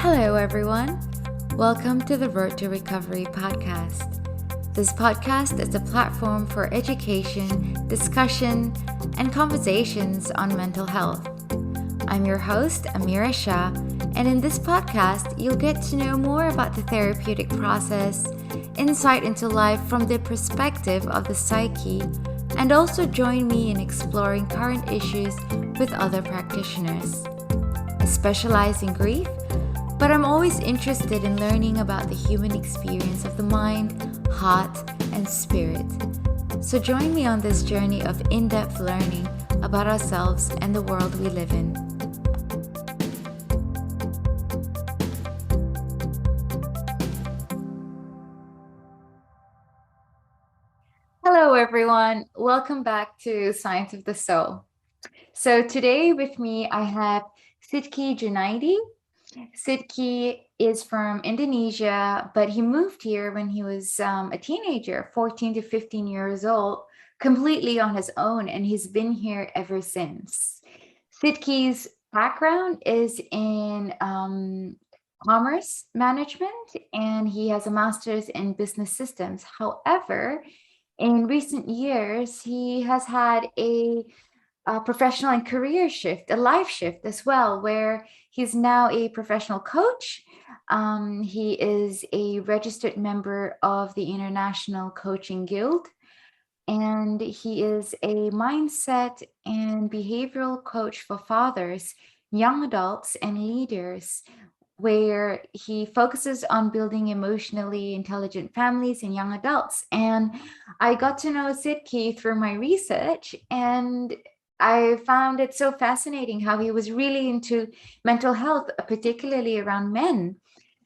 Hello, everyone. Welcome to the Road to Recovery podcast. This podcast is a platform for education, discussion, and conversations on mental health. I'm your host, Amira Shah, and in this podcast, you'll get to know more about the therapeutic process, insight into life from the perspective of the psyche, and also join me in exploring current issues with other practitioners. I specialize in grief, but I'm always interested in learning about the human experience of the mind, heart, and spirit. So join me on this journey of in-depth learning about ourselves and the world we live in. Hello, everyone. Welcome back to Science of the Soul. So today with me, I have Sidqie Junaidi. Sidqie is from Indonesia, but he moved here when he was a teenager, 14 to 15 years old, completely on his own, and he's been here ever since. Sidqie's background is in commerce management, and he has a master's in business systems. However, in recent years, he has had a professional and career shift, a life shift as well, where he's now a professional coach. He is a registered member of the International Coaching Guild, and he is a mindset and behavioral coach for fathers, young adults, and leaders, where he focuses on building emotionally intelligent families and young adults. And I got to know Sidqie through my research, and I found it so fascinating how he was really into mental health, particularly around men.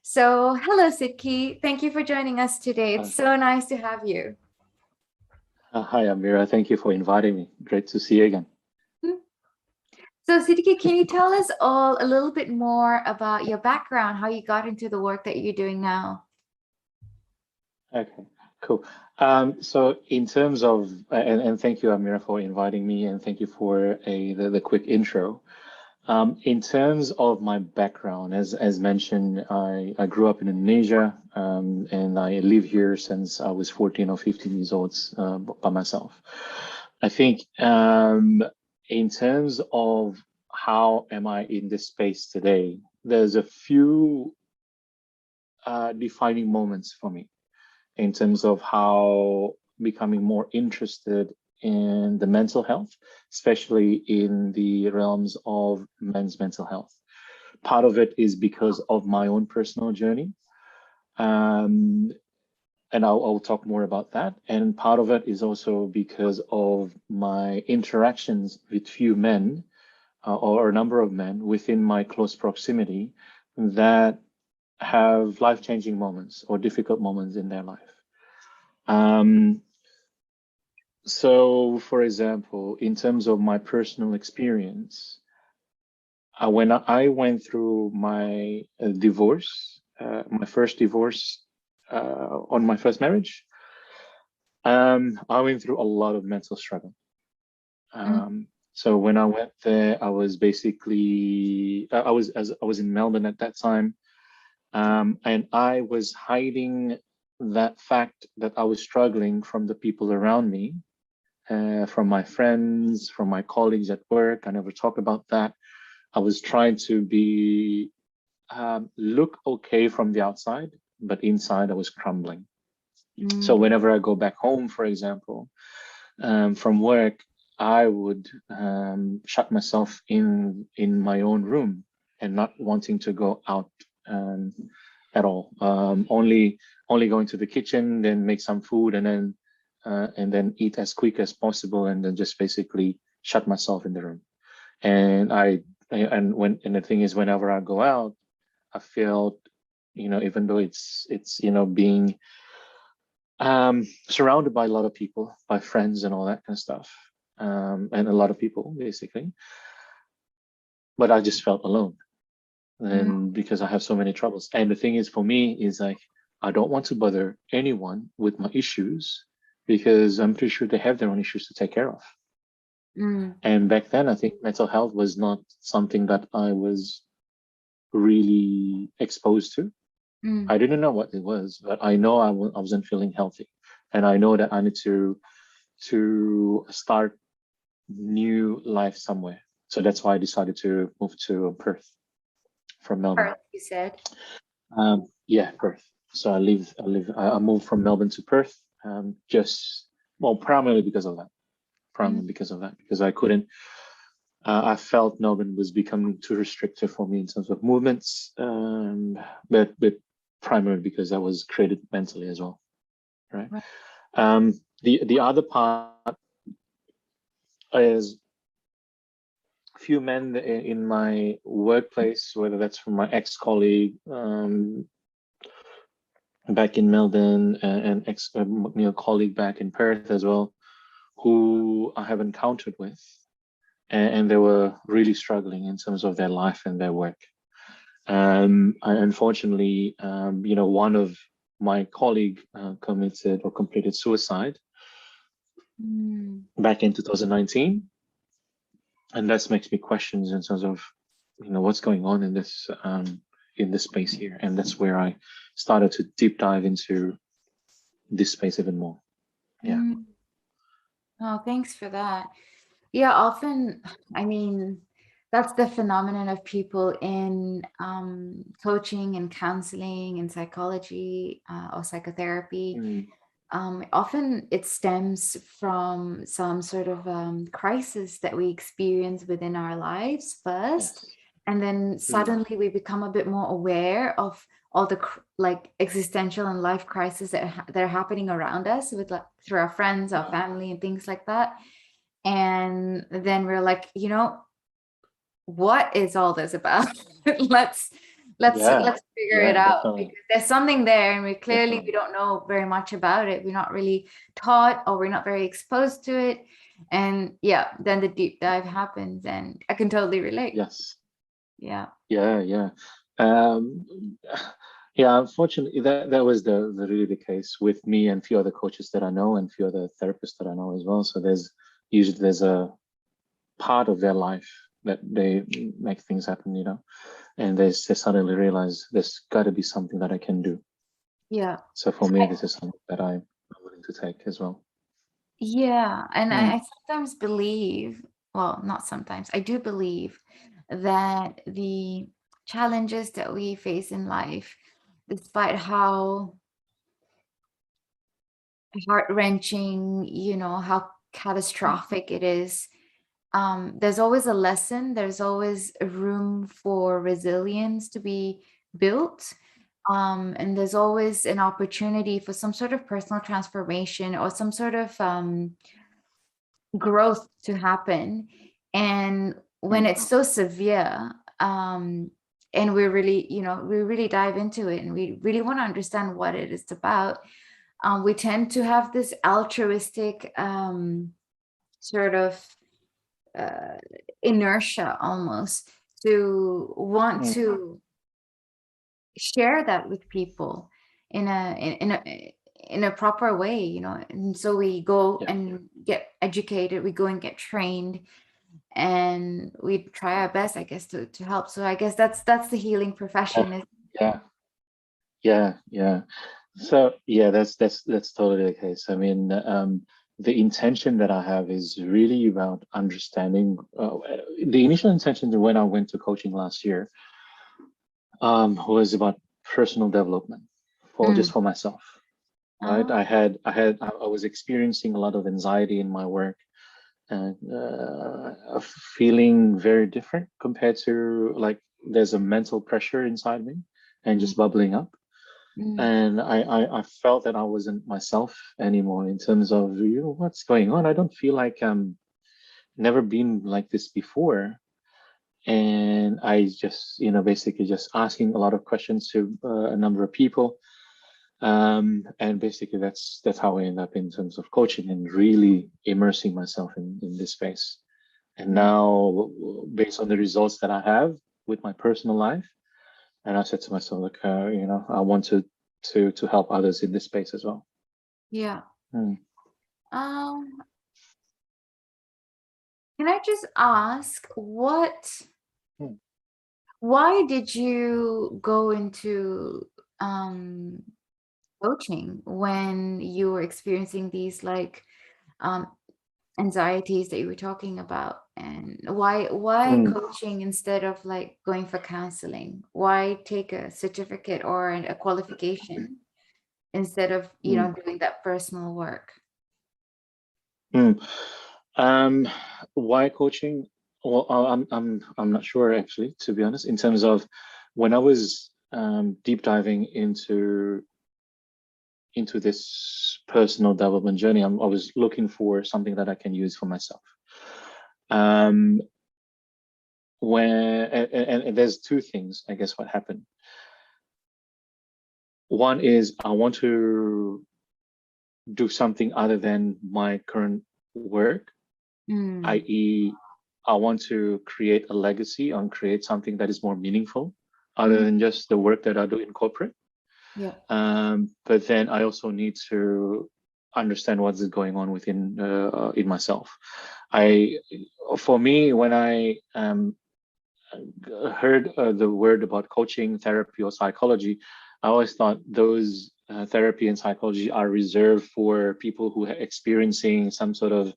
So, hello, Sidqie. Thank you for joining us today. Uh, It's so nice to have you. Hi, Amira. Thank you for inviting me. Great to see you again. So, Sidqie, can you tell us all a little bit more about your background, how you got into the work that you're doing now? Okay, cool. So in terms of, and thank you, Amira, for inviting me, and thank you for the quick intro. In terms of my background, as mentioned, I grew up in Indonesia, and I live here since I was 14 or 15 years old by myself. I think in terms of how am I in this space today, there's a few defining moments for me in terms of how becoming more interested in the mental health, especially in the realms of men's mental health. Part of it is because of my own personal journey. And I'll talk more about that. And part of it is also because of my interactions with few men or a number of men within my close proximity that have life-changing moments or difficult moments in their life. So, for example, in terms of my personal experience, when I went through my divorce, my first divorce on my first marriage, I went through a lot of mental struggle. So when I went there, I was basically I was in Melbourne at that time, and I was hiding that fact that I was struggling from the people around me, from my friends, from my colleagues at work. I never talk about that. I was trying to be look okay from the outside, but inside I was crumbling. So whenever I go back home, for example, from work, I would shut myself in my own room and not wanting to go out at all. Only going to the kitchen, then make some food, and then eat as quick as possible, and then just basically shut myself in the room. And the thing is, whenever I go out, I felt, even though it's being surrounded by a lot of people, by friends and all that kind of stuff, and a lot of people basically, but I just felt alone. And because I have so many troubles. And the thing is, for me, is like, I don't want to bother anyone with my issues because I'm pretty sure they have their own issues to take care of. And back then, I think mental health was not something that I was really exposed to. Mm. I didn't know what it was, but I know I wasn't feeling healthy, and I know that I need to start new life somewhere. So that's why I decided to move to Perth from Melbourne. Perth, you said. Yeah, Perth. So I moved from Melbourne to Perth, just, well, primarily because of that. Mm. Primarily because of that, because I couldn't. I felt Melbourne was becoming too restrictive for me in terms of movements, but primarily because I was created mentally as well, right? Right. The other part is few men in my workplace, whether that's from my ex-colleague back in Melbourne and ex colleague back in Perth as well, who I have encountered with, and they were really struggling in terms of their life and their work. Unfortunately, one of my colleague committed or completed suicide Mm. back in 2019, and that makes me question in terms of what's going on in this space here, and that's where I started to deep dive into this space even more. Yeah. Mm. Oh, thanks for that. Yeah, often, I mean, that's the phenomenon of people in coaching and counseling and psychology or psychotherapy. Mm, Often it stems from some sort of crisis that we experience within our lives first, yes. and then Mm, suddenly we become a bit more aware of all the like existential and life crises that are happening around us with like through our friends, our yeah. family, and things like that. And then we're like, what is all this about? let's Yeah. let's figure it Yeah. out, Definitely. because there's something there and we Definitely. don't know very much about it. We're not really taught, or we're not very exposed to it. And yeah, then the deep dive happens, and I can totally relate. Yes. Yeah. Yeah. Yeah. Um, yeah. Unfortunately, that was the really the case with me and a few other coaches that I know and a few other therapists that I know as well. So there's a part of their life that they make things happen, and they suddenly realize there's got to be something that I can do. Yeah. So for me, this is something that I'm willing to take as well. Yeah, and Hmm. I sometimes believe, well, not sometimes, I do believe that the challenges that we face in life, despite how heart-wrenching, how catastrophic it is, there's always a lesson, there's always a room for resilience to be built. And there's always an opportunity for some sort of personal transformation or some sort of growth to happen. And when Hmm. it's so severe, and we really, we really dive into it and we really want to understand what it is about, we tend to have this altruistic sort of uh, inertia almost to want Hmm. to share that with people in a proper way, and so we go Yeah. and get educated, we go and get trained, and we try our best, I guess, to help. So I guess that's the healing Yeah. profession is. Yeah. Yeah. Yeah. So yeah, that's totally the case. I mean, the intention that I have is really about understanding. The initial intention when I went to coaching last year was about personal development for just Mm. for myself. Right? Oh. I was experiencing a lot of anxiety in my work and feeling very different compared to, like, there's a mental pressure inside me and Mm. just bubbling up. Mm. And I felt that I wasn't myself anymore in terms of, what's going on. I don't feel like never been like this before. And I just, basically just asking a lot of questions to a number of people. And basically that's how I end up in terms of coaching and really immersing myself in this space. And Mm. now, based on the results that I have with my personal life, and I said to myself, like, I want to help others in this space as well. Yeah. Hmm. um can I just ask, what Hmm. Why did you go into um, coaching when you were experiencing these like um, anxieties that you were talking about? And why Mm, coaching instead of like going for counseling? Why take a certificate or a qualification instead of, mm, doing that personal work? mm. Um, why coaching? Well, I'm not sure actually, to be honest. In terms of when I was deep diving into this personal development journey, I was looking for something that I can use for myself. Um, and there's two things, I guess, what happened. One is I want to do something other than my current work, Mm, i.e., I want to create a legacy and create something that is more meaningful other mm, than just the work that I do in corporate. yeah. But then I also need to understand what's going on within in myself. I, for me, when I heard the word about coaching, therapy, or psychology, I always thought those therapy and psychology are reserved for people who are experiencing some sort of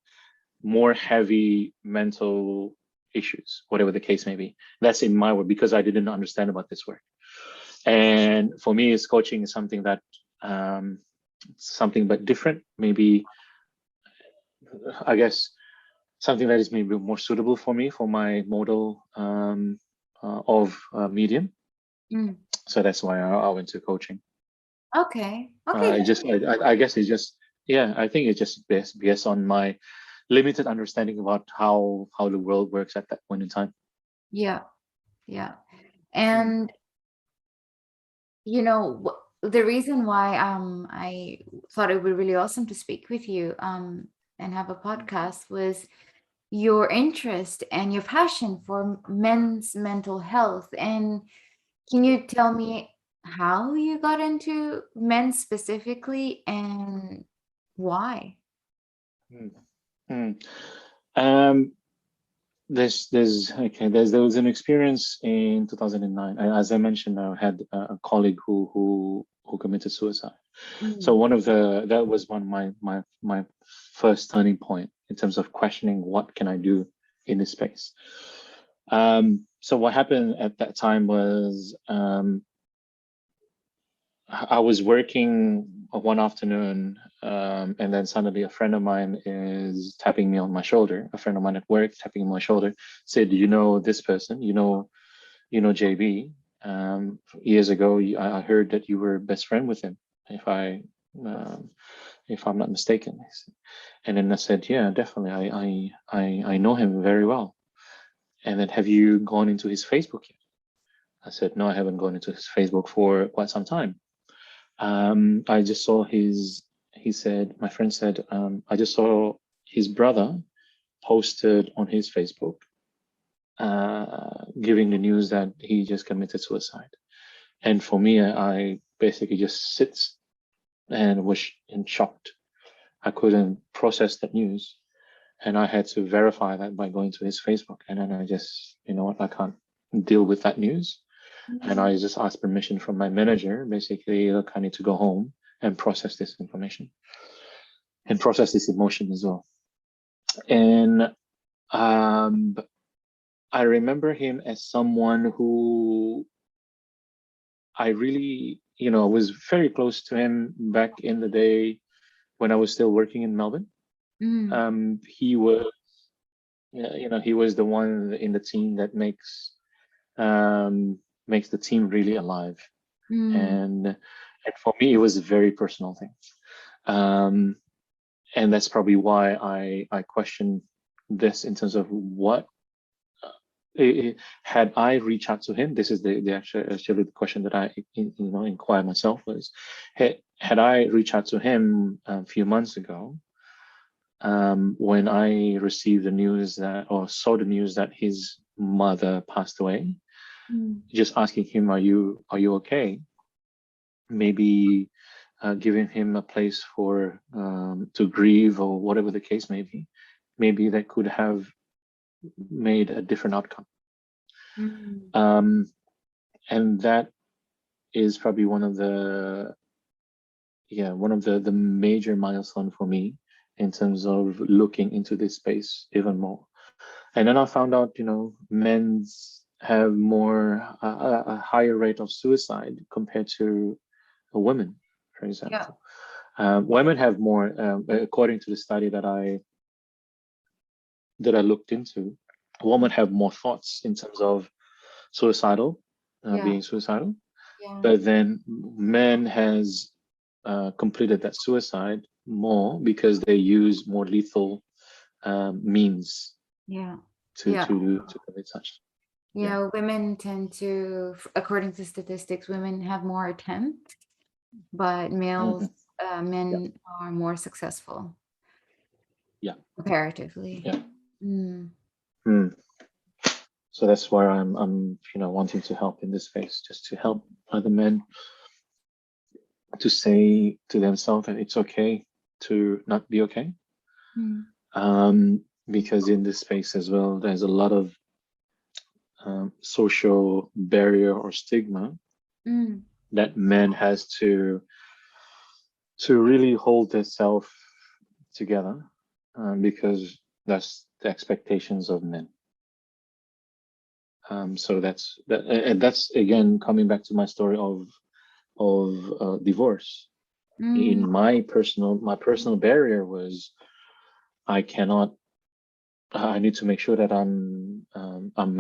more heavy mental issues, whatever the case may be. That's in my work because I didn't understand about this work. And for me, is coaching is something that something but different. Maybe I guess something that is maybe more suitable for me for my model of medium. Mm. So that's why I went to coaching. Okay. Okay. It just I guess it's just yeah. I think it's just based on my limited understanding about how the world works at that point in time. Yeah. Yeah. Mm, And the reason why I thought it would be really awesome to speak with you and have a podcast was your interest and your passion for men's mental health. And can you tell me how you got into men specifically and why? mm, mm. Um, there was an experience in 2009. As I mentioned, I had a colleague who committed suicide. So Mm, one of the that was one of my first turning point in terms of questioning what can I do in this space. So what happened at that time was I was working one afternoon, and then suddenly a friend of mine is tapping me on my shoulder. A friend of mine at work tapping on my shoulder, said, "You know this person? JB. Years ago, I heard that you were best friend with him. If I um, if I'm not mistaken." And then I said, "Yeah, definitely. I know him very well." And then, have you gone into his Facebook yet? I said, "No, I haven't gone into his Facebook for quite some time." I just saw he said, my friend said, I just saw his brother posted on his Facebook giving the news that he just committed suicide. And for me, I basically just sits and was in shocked. I couldn't process that news. And I had to verify that by going to his Facebook. And then I just, you know what, I can't deal with that news. And mm, I just asked permission from my manager, basically, look, I need to go home and process this information and process this emotion as well. And um, I remember him as someone who I really, was very close to him back in the day when I was still working in Melbourne. mm, He was, he was the one in the team that um, makes the team really alive. mm, And for me, it was a very personal thing. Um, and that's probably why I question this in terms of what had I reached out to him. This is the actually the question that I inquire myself was, had I reached out to him a few months ago, when I received the news that or saw the news that his mother passed away, mm, just asking him, are you okay? Maybe giving him a place for to grieve or whatever the case may be, maybe that could have made a different outcome. Mm. And that is probably one of the major milestone for me in terms of looking into this space even more. And then I found out, men's have a higher rate of suicide compared to women, for Yeah. example. Women have more, according to the study that I looked into, women have more thoughts in terms of suicidal, Yeah. being suicidal. Yeah. But then men has completed that suicide more because they use more lethal means Yeah. to Yeah. to commit such. Yeah. Yeah. Women tend to, according to statistics, women have more attempts, but Hmm. Yeah. men are more successful Yeah. comparatively. Yeah. Mm. Hmm. So that's where I'm wanting to help in this space, just to help other men to say to themselves that it's okay to not be okay. Mm. Because in this space as well, there's a lot of social barrier or stigma Mm. that men has to really hold themselves together, because that's the expectations of men. So and that's again coming back to my story of divorce. Mm. In my personal barrier was I cannot. I need to make sure that I'm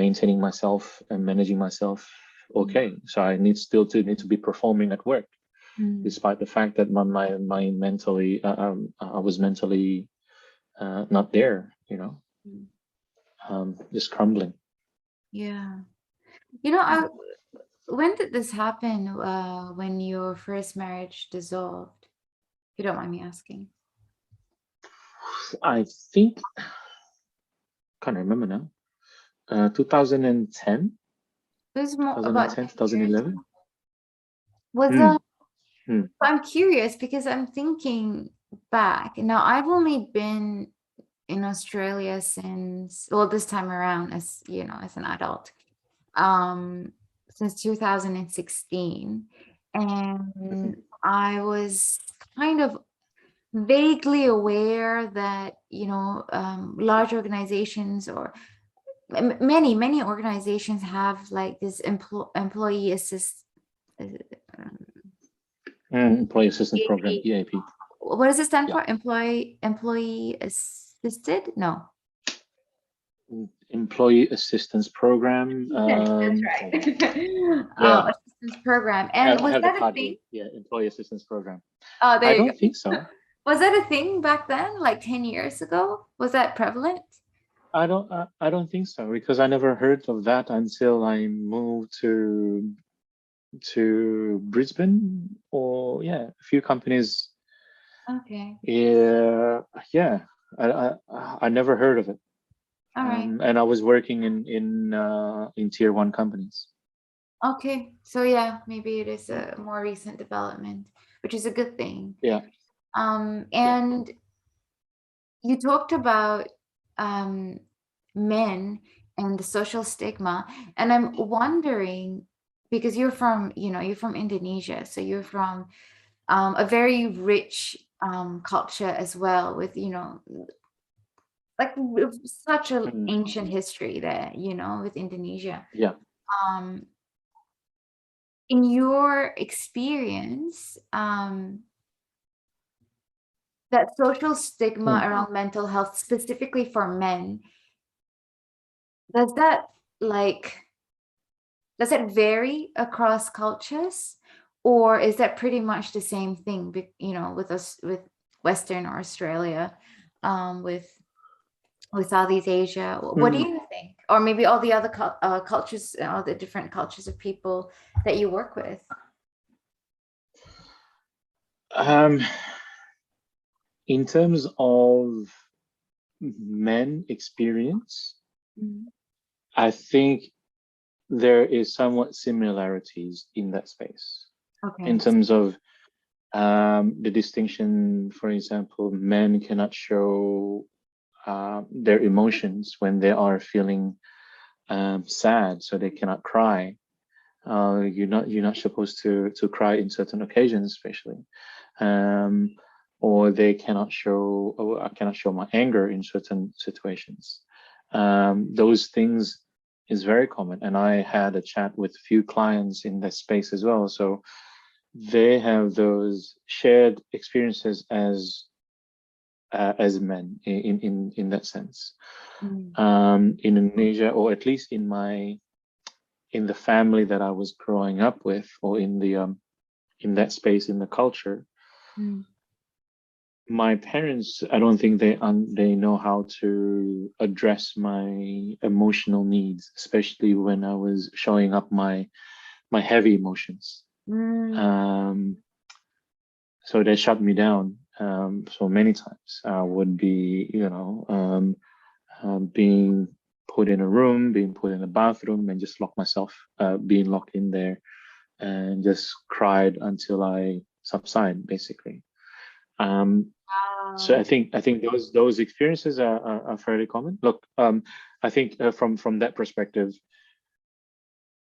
maintaining myself and managing myself. Mm. Okay, so I need to be performing at work, Mm. despite the fact that my mentally I was mentally not there. Mm. Just crumbling. Yeah. You know, I when did this happen? When your first marriage dissolved? If you don't mind me asking. I think can't remember now. 2010, It was more about 2010, 10 years. 2011. Was Hmm. Hmm. I'm curious because I'm thinking back. Now, I've only been in Australia since, well, this time around as, as an adult, um, since 2016. Mhm. And I was kind of vaguely aware that, large organizations or many organizations have like this employee assist um, Employee Assistance Program, EAP. EAP. What does it stand Yeah. for? Employee assisted? No. Employee Assistance Program. Assistance, that's Hold on. right. Yeah, Assistance program. I And have, I was have the that a card here. thing? Yeah, Employee Assistance Program. Oh, I there you don't go. think so. Was that a thing back then, like 10 years ago? Was that prevalent? I don't think so because I never heard of that until I moved to Brisbane, or yeah, a few companies. Okay. Yeah, yeah. I never heard of it. All right. And I was working in tier one companies. Okay. So yeah, maybe it is a more recent development, which is a good thing. Yeah, yeah. And you talked about um, men and the social stigma, and I'm wondering because you're from Indonesia, so you're from a very rich culture as well, with such an Mm, ancient history there, with Indonesia. yeah. Um, in your experience, that social stigma Mm. around mental health, specifically for men, does that like does it vary across cultures, or is that pretty much the same thing? With us, with Western or Australia, with Southeast Asia. What do Mm. you think? Or maybe all the other cultures, all the different cultures of people that you work with. Um, in terms of men experience, Mhm. I think there is somewhat similarities in that space. In Okay. terms of the distinction, for example, men cannot show their emotions when they are feeling sad, so they cannot cry. You're not supposed to cry in certain occasions, especially. Um, or they cannot show, or I cannot show my anger in certain situations. Those things is very common, and I had a chat with a few clients in that space as well. So they have those shared experiences as men in that sense. In Indonesia, or at least in the family that I was growing up with, or in that space in the culture, my parents, I don't think they know how to address my emotional needs, especially when I was showing up my heavy emotions. So they shut me down. So many times I would be, being put in a room, being put in a bathroom, and just lock myself, being locked in there, and just cried until I subside, basically. So I think those experiences are fairly common. Look, I think from that perspective,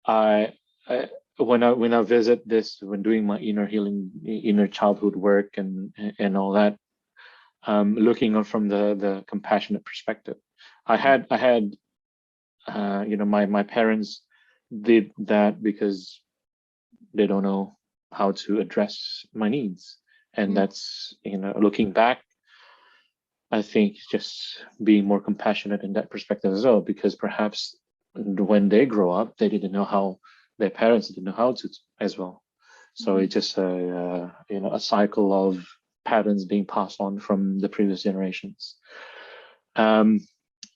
I, I when I visit this, when doing my inner healing, inner childhood work, and all that, looking on from the compassionate perspective, I had my parents did that because they don't know how to address my needs, and that's, looking back, I think just being more compassionate in that perspective as well, because perhaps when they grow up, they didn't know how, their parents didn't know how to as well. So it's just a cycle of patterns being passed on from the previous generations. Um,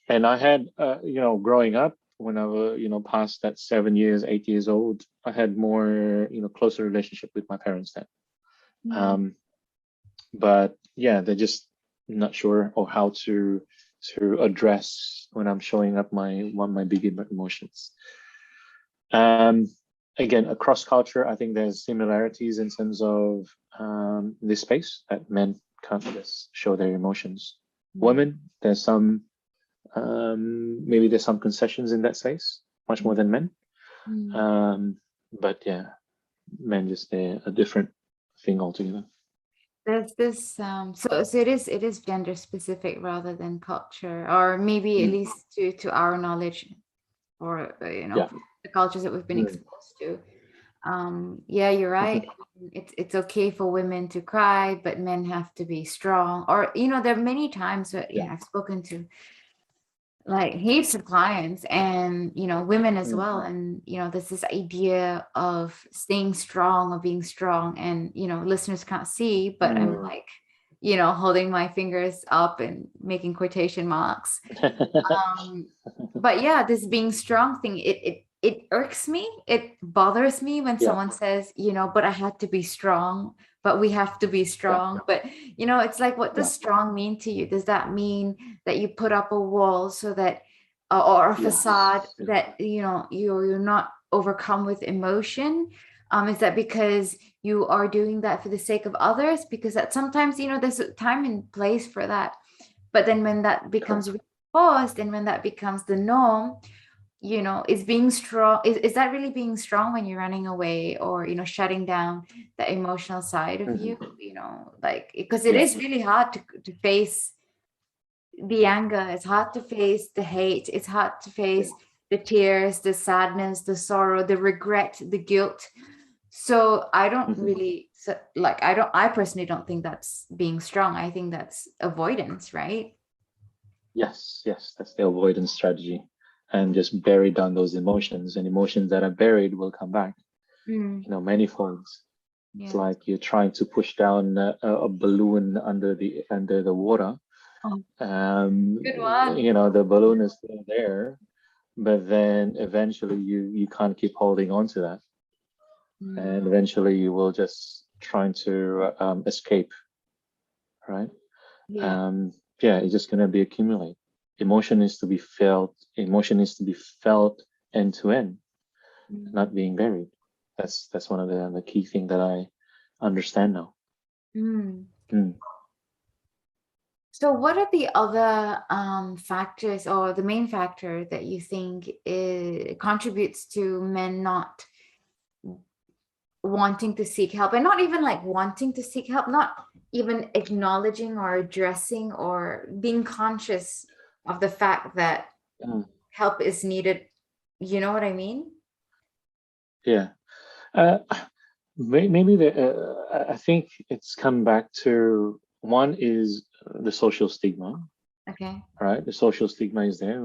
and I had, growing up, when I was, past that 7 years, 8 years old, I had more, closer relationship with my parents then. But yeah, they're just not sure or how to address when I'm showing up my big emotions. Um, Again, across culture, I think there's similarities in terms of this space that men can't just show their emotions. Women, there's maybe there's some concessions in that space, much more than men. But yeah, men just, they're a different thing altogether. There's this so it is gender specific rather than culture, or maybe at Mm. least to our knowledge, or Yeah. the cultures that we've been Mm. exposed to. Yeah, you're right. Mhm. It's okay for women to cry, but men have to be strong. Or there are many times that Yeah. I've spoken to like heaps of clients, and women as Mm. well, and there's this idea of staying strong or being strong, and listeners can't see, but I'm Mm. like holding my fingers up and making quotation marks. um but yeah, this being strong thing, it irks me, it bothers me when Yeah. someone says, but I had to be strong, but we have to be Yeah. strong. But it's like, what does Yeah. strong mean to you? Does that mean that you put up a wall so that or a facade Yes. that you're not overcome with emotion? Is that because you are doing that for the sake of others? Because that sometimes there's a time and place for that, but then when that becomes Correct. reinforced, and when that becomes the norm, is being strong, is that really being strong when you're running away, or shutting down the emotional side of Hmm. you, like, because it Yeah. is really hard to face the anger, it's hard to face the hate, it's hard to Yeah. face the tears, the sadness, the sorrow, the regret, the guilt. So I don't Hmm. really like, I personally don't think that's being strong. I think that's avoidance, right? Yes. Yes. That's the avoidance strategy, and just bury down those emotions, and emotions that are buried will come back. Mm, Many folds. It's yeah. like you're trying to push down a balloon under the water. Oh, Um, good one. the balloon is still there, but then eventually you can't keep holding on to that, and Mm, eventually you will just trying to escape, right? yeah. um, yeah, it's just gonna be accumulate. Emotion needs to be felt. Emotion needs to be felt end to end, not Mm, being buried. That's one of the key thing that I understand now. mm. Mm. So what are the other factors or the main factor that you think contributes to men not wanting to seek help, and not even like wanting to seek help, not even acknowledging or addressing or being conscious of the fact that Mm, help is needed? You know what I mean? yeah. Uh, maybe I think it's come back to one is the social stigma, Okay. right? The social stigma is there.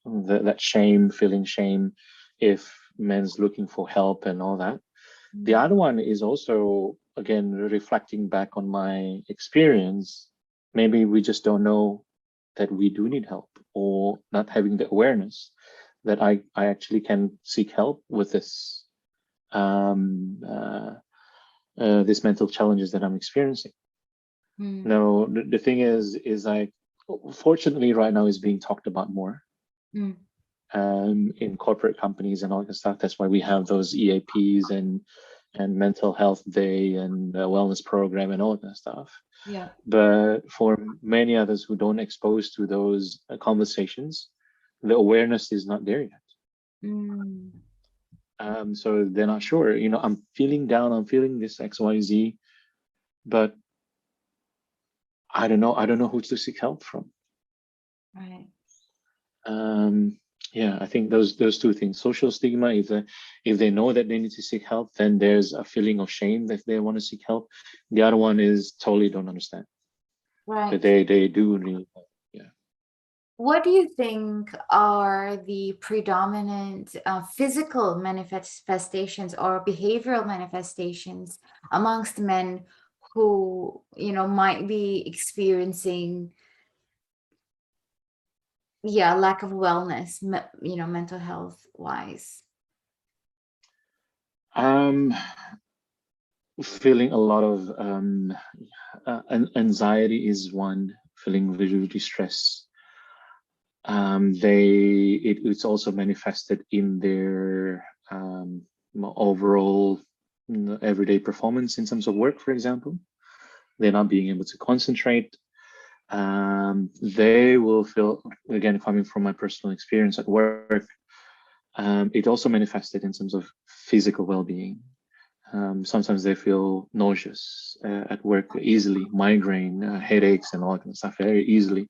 That shame, feeling shame if men's looking for help and all that. The Mm. other one is also, again, reflecting back on my experience. Maybe we just don't know that we do need help, or not having the awareness that I actually can seek help with um, uh, this mental challenges that I'm experiencing. Mm. Now, the thing is like, fortunately, right now is being talked about more Mm. in corporate companies and all that stuff. That's why we have those EAPs and mental health day and wellness program and all that stuff. Yeah. But for many others who don't expose to those conversations, the awareness is not there yet. Mm. So they're not sure. I'm feeling down. I'm feeling this XYZ, but I don't know. I don't know who to seek help from. Right. Um, yeah, I think those two things: social stigma. If they know that they need to seek help, then there's a feeling of shame that they want to seek help. The other one is totally don't understand, but Right. they do need help. Yeah. What do you think are the predominant physical manifestations or behavioral manifestations amongst men who, might be experiencing, yeah, lack of wellness, mental health wise? Um, Feeling a lot of anxiety is one. Feeling really stressed. It's also manifested in their overall everyday performance in terms of work, for example. They're not being able to concentrate. They will feel, again, coming from my personal experience at work, it also manifested in terms of physical well-being. Sometimes they feel nauseous at work easily, migraine, headaches, and all that kind of stuff very easily.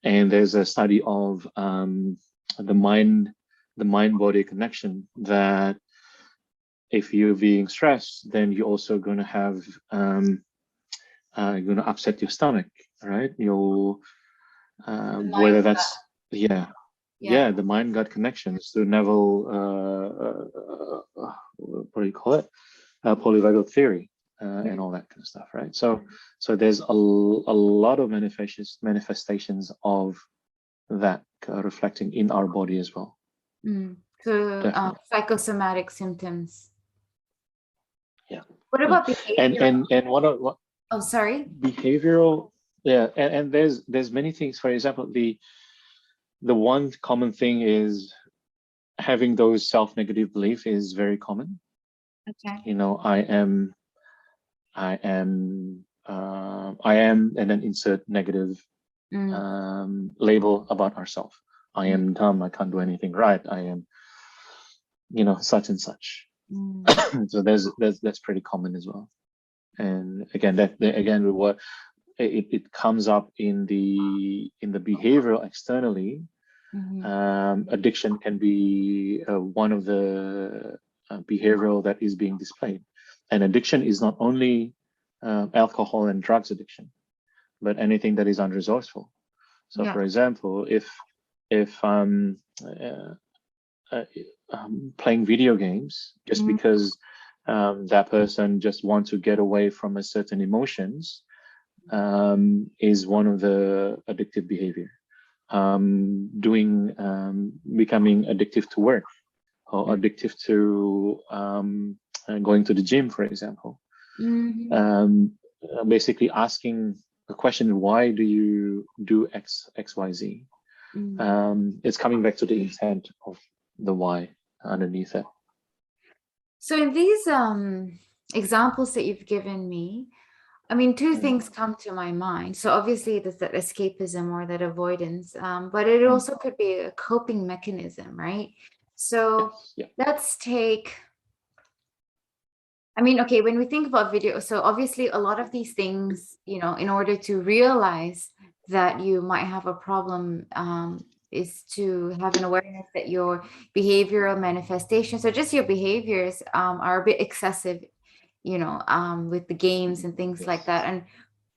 And there's a study of the mind, the mind-body connection, that if you're being stressed, then you're also going to have you're going to upset your stomach, right? You'll The whether mind gut. that's, yeah, Yeah. yeah, the mind gut connections to Neville, what do you call it, polyvagal theory, and all that kind of stuff, right? So there's a lot of manifestations of that reflecting in our body as well. Mm. So Definitely. psychosomatic symptoms. Yeah. What Yeah. about And behavioral? what Oh, sorry. behavioral, yeah, and there's many things. For example, the one common thing is having those self-negative belief is very common. Okay. I am, and then insert negative Mm. label about ourselves. I Mm. am dumb. I can't do anything right. I am, such and such. Mm. So that's pretty common as well. And again, again, what it comes up in the behavioral externally. Mhm. Addiction can be one of the behavioral that is being displayed. And addiction is not only alcohol and drugs addiction, but anything that is unresourceful. So, Yeah. for example, if uh, uh, playing video games just Mm. because that person just wants to get away from a certain emotions, is one of the addictive behavior. Becoming addictive to work, or Mm. addictive to going to the gym, for example. Mhm. Basically asking the question, why do you do XYZ? Mm. It's coming back to the intent of the why underneath it. So in these examples that you've given me, I mean, two Mm, things come to my mind. So obviously there's that escapism or that avoidance, but it mm. also could be a coping mechanism, right? So Yes. Yeah. let's take, I mean, okay, when we think about video, so obviously a lot of these things, in order to realize that you might have a problem, is to have an awareness that your behavioral manifestations, so just your behaviors, are a bit excessive, with the games and things like that. Yes. And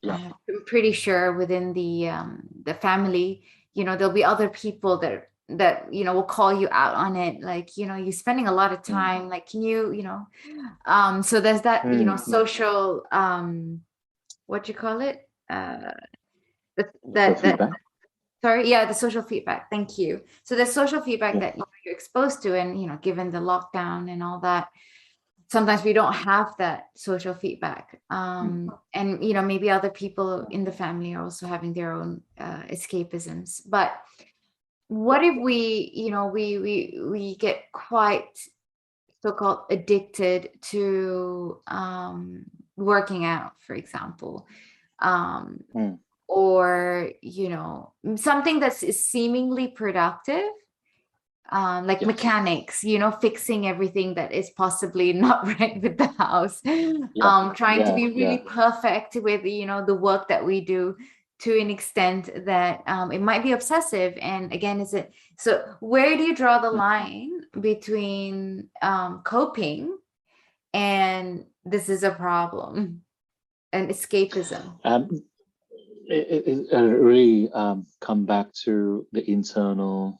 Yeah. I'm pretty sure within the family, there'll be other people that will call you out on it, like, you're spending a lot of Mm, time, like, can you, so there's that, mm, mm. social, what you call it, So that feedback. sorry, yeah, the social feedback, thank you. So the social feedback Yeah. that you're exposed to, and given the lockdown and all that, sometimes we don't have that social feedback, Mm, and maybe other people in the family are also having their own escapisms. But what if we, we get quite so-called addicted to, working out, for example, um, mm. or something that's seemingly productive, like Yes. mechanics, fixing everything that is possibly not right with the house, Yeah. trying to Yeah. be really Yeah. perfect with, the work that we do, to an extent that, it might be obsessive. And again, is it, so where do you draw the Mm. line between, coping and this is a problem and escapism? Um, it really come back to the internal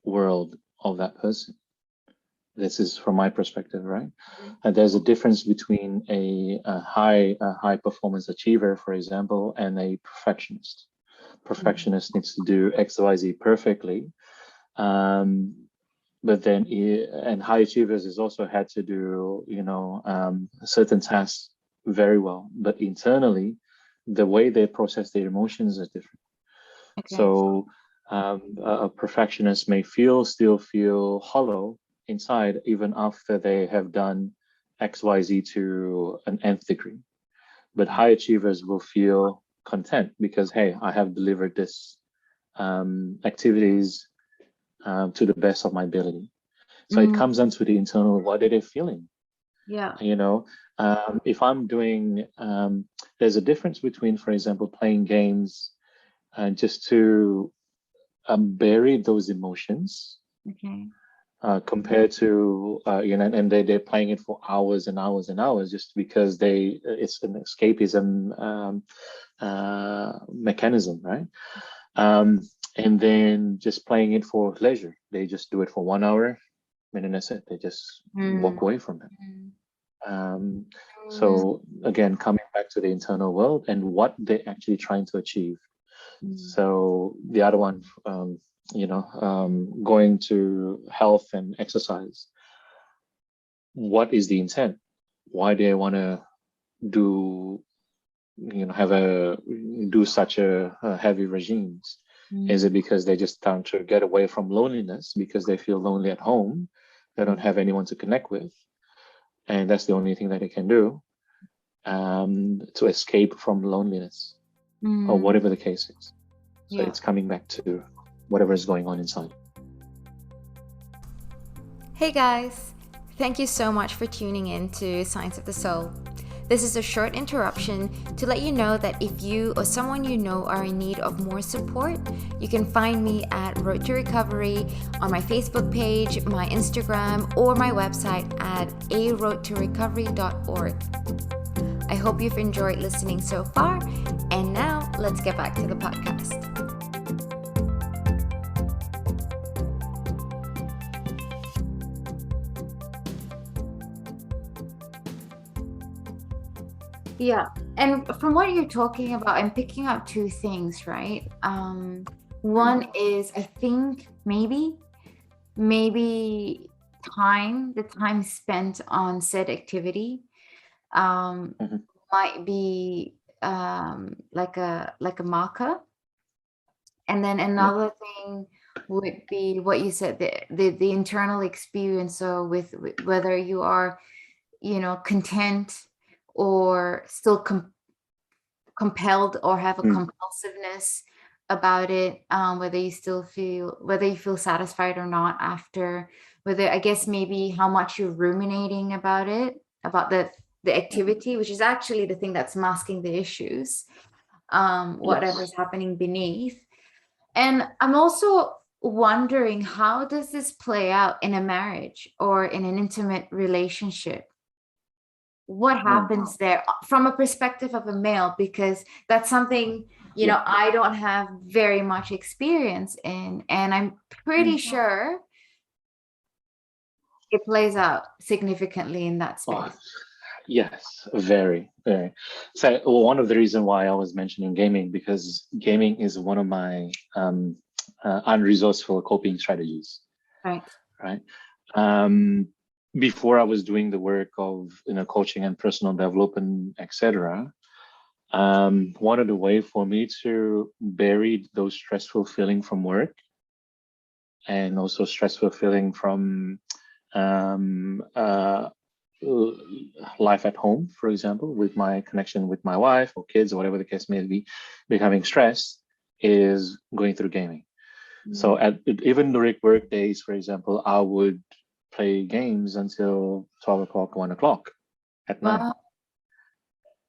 world of that person. This is from my perspective, right? There's a difference between a high performance achiever, for example, and a perfectionist. Mhm. Perfectionist needs to do X, Y, Z perfectly. Um, but then, and high achievers is also had to do, certain tasks very well. But internally, the way they process their emotions is different. Okay. So a perfectionist may still feel hollow inside even after they have done XYZ to an nth degree. But high achievers will feel content because, hey, I have delivered this activities to the best of my ability. So it Mm, comes down to the internal, what are they feeling? yeah. You know, if I'm doing, there's a difference between, for example, playing games just to bury those emotions Okay. compared to and they're playing it for hours and hours and hours just because it's an escapism mechanism, right? um, and then just playing it for leisure, they just do it for 1 hour and then that's it, they just Mm, walk away from it. mm, um, mm, so again, coming back to the internal world and what they're actually trying to achieve. mm, So the other one, going to health and exercise. What is the intent? Why do they want to do, have do such a heavy regimes? Is it mm, because they just trying to get away from loneliness because they feel lonely at home? They don't have anyone to connect with, and that's the only thing that they can do to escape from loneliness or mm, whatever the case is. So yeah. it's coming back to whatever is going on inside. Hey guys, thank you so much for tuning in to Science of the Soul. This is a short interruption to let you know that if you or someone you know are in need of more support, you can find me at Road to Recovery on my Facebook page, my Instagram, or my website at aroadtorecovery.org. I hope you've enjoyed listening so far, and now let's get back to the podcast. Yeah. And from what you're talking about, I'm picking up two things, right? Mm, One is, I think maybe the time spent on said activity, um, mhm. might be, like a marker. And then Yeah. another thing would be what you said, the internal experience. So with whether you are, content or still compelled or have a Mm. compulsiveness about it, whether you feel satisfied or not after, whether, I guess, maybe how much you're ruminating about it, about the activity, which is actually the thing that's masking the issues, Yes. whatever's happening beneath. And I'm also wondering, how does this play out in a marriage or in an intimate relationship? What Mm. happens there from a perspective of a male? Because that's something, Yeah. I don't have very much experience in, and I'm pretty Mm. sure it plays out significantly in that Oh, space. yes, very, very. So one of the reason why I was mentioning gaming, because gaming is one of my unresourceful coping strategies, Right. right? Um, Before I was doing the work of coaching and personal development, etc. One of the way for me to bury those stressful feeling from work and also stressful feeling from um, uh, life at home, for example, with my connection with my wife or kids or whatever the case may be, becoming stressed is going through gaming. So Mm. even during work days, for example, I would play games until 12 o'clock, 1 o'clock at night. Well,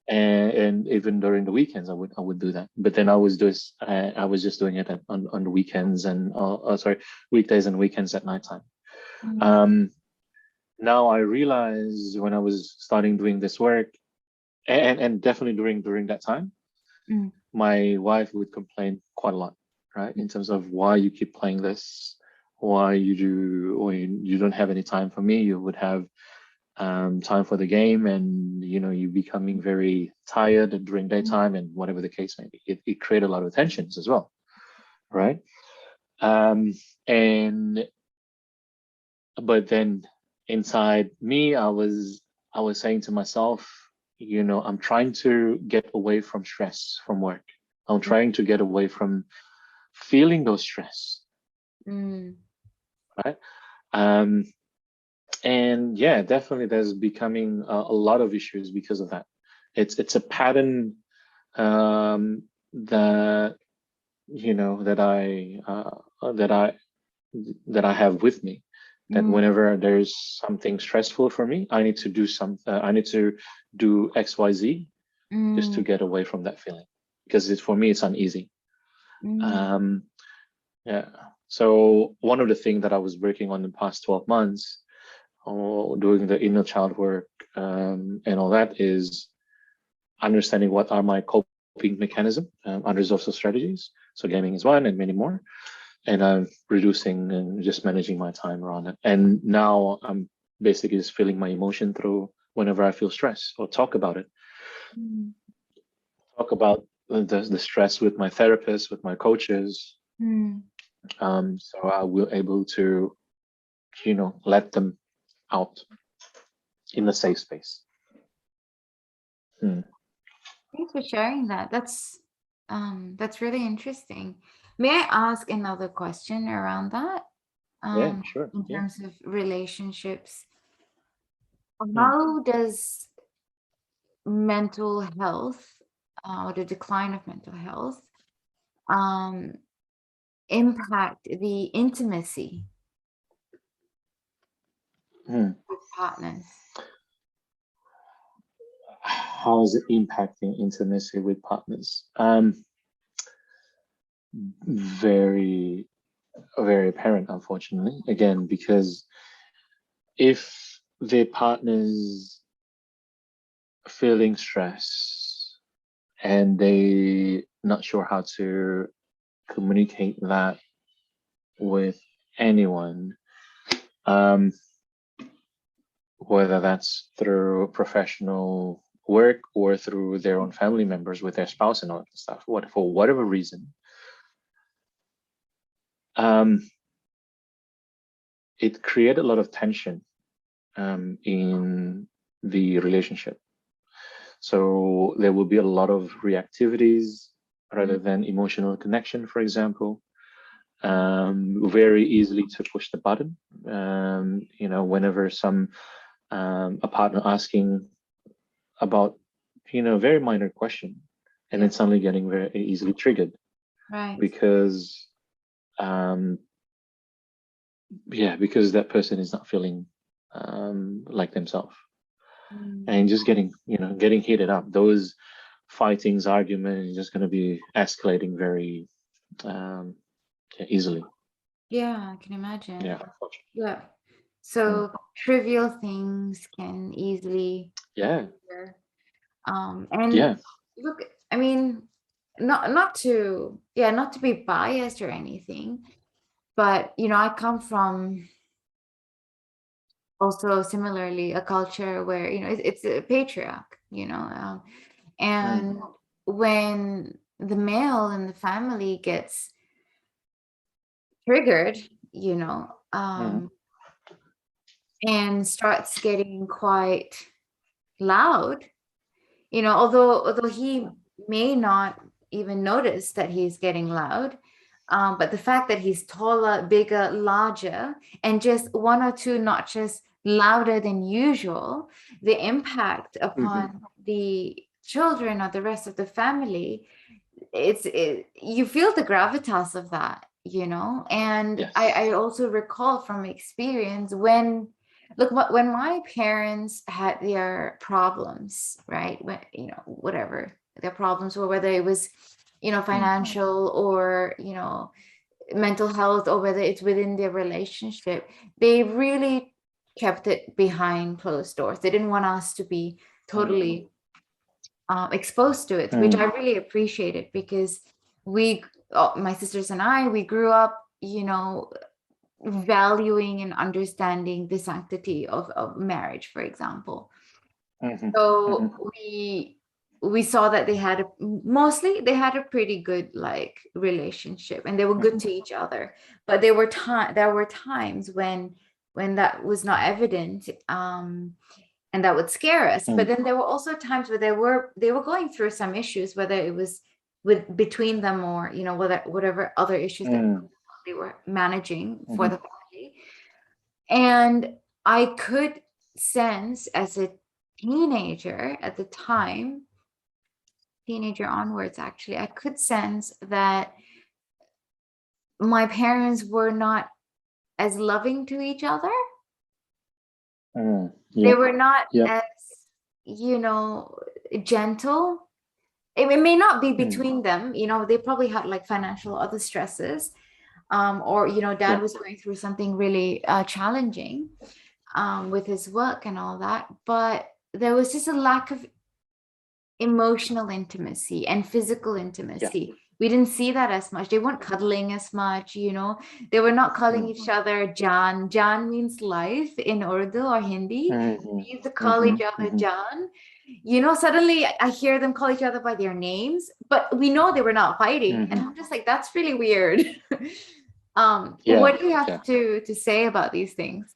And even during the weekends, I would do that. But then I was just doing it on the weekends and sorry, weekdays and weekends at nighttime. mm, Um, Now I realize when I was starting doing this work, and definitely during that time, mm, my wife would complain quite a lot, right? In terms of why you keep playing this, why you do, or you don't have any time for me. You would have time for the game, and you becoming very tired during mm, daytime, and whatever the case may be. It created a lot of tensions as well, right? Um, and but then inside me, I was saying to myself, I'm trying to get away from stress from work. I'm trying to get away from feeling those stress, mm, right? Um, and yeah, definitely there's becoming a lot of issues because of that. It's a pattern that that I have with me, that mm, whenever there's something stressful for me, I need to do XYZ just to mm, get away from that feeling, because for me it's uneasy. mm, um yeah, so one of the things that I was working on the past 12 months, doing the inner child work, and all that, is understanding what are my coping mechanism, unresolved strategies. So gaming is one, and many more. And I'm reducing and just managing my time around it. And now I'm basically just feeling my emotion through whenever I feel stress, or mm, talk about the stress with my therapist, with my coaches. mm. So I will able to, let them out in a safe space. Hmm. Thanks for sharing that. That's really interesting. May I ask another question around that? Yeah, Um, sure. in Yeah. terms of relationships, Hmm. how does mental health, or the decline of mental health, um, impact the intimacy Hmm. with partners? How is it impacting intimacy with partners? Very, very apparent, unfortunately. Again, because if their partners feeling stress and they not sure how to communicate that with anyone, um, whether that's through professional work or through their own family members with their spouse and all that stuff, for whatever reason, um, it created a lot of tension in the relationship. So there will be a lot of reactivities rather Mm, than emotional connection, for example. Very easily to push the button. Whenever a partner asking about, very minor question, and Yeah. then suddenly getting very easily triggered Right. because um yeah, because that person is not feeling like themselves, Mm. and just getting, getting heated up. Those fightings, argument is just going to be escalating very um yeah, easily. Yeah, I can imagine. Yeah, unfortunately. Yeah. Mm. So trivial things can easily Yeah, trigger. And yeah. look, I mean, not to be biased or anything, but I come from also similarly a culture where it's a patriarch, Mm. and when the male in the family gets triggered, you know, Mm. um, and starts getting quite loud, although he may not even notice that he's getting loud, but the fact that he's taller, bigger, larger, and just one or two notches louder than usual, the impact Mm-hmm. upon the children or the rest of the family, you feel the gravitas of that, and I Yes. also recall from experience when look when my parents had their problems, right, when whatever their problems were, whether it was Mm. financial or mental health, or whether it's within their relationship, they really kept it behind closed doors. They didn't want us to be Mm. totally exposed to it, which I Mm. really appreciated because my sisters and I, we grew up, valuing and understanding the sanctity of marriage, for example. Mm-hmm. Mm-hmm. So we saw that mostly they had a pretty good like relationship, and they were good Mm-hmm. to each other. But there were times when that was not evident, and that would scare us. But Mm. then there were also times where they were going through some issues, whether it was with between them, or whatever other issues that Mm. they were managing for Mm-hmm. the family. And I could sense as a teenager at the time, teenager onwards, actually, I could sense that my parents were not as loving to each other. Mm. They Yep. were not Yep. as, you know, gentle. It may not be Mm. between them, they probably had like financial other stresses, or dad Yep. was going through something really challenging with his work and all that, but there was just a lack of emotional intimacy and physical Yeah. intimacy. We didn't see that as much. They weren't cuddling as much, they were not calling Mm. each other Jan. Jan means life in Urdu or Hindi. Mm-hmm. They used to call Mm-hmm. each other Mm-hmm. Jan. Suddenly I hear them call each other by their names, but we know they were not fighting. And Mm-hmm. I'm just like, that's really weird. Yeah. What do you Yeah. have to say about these things?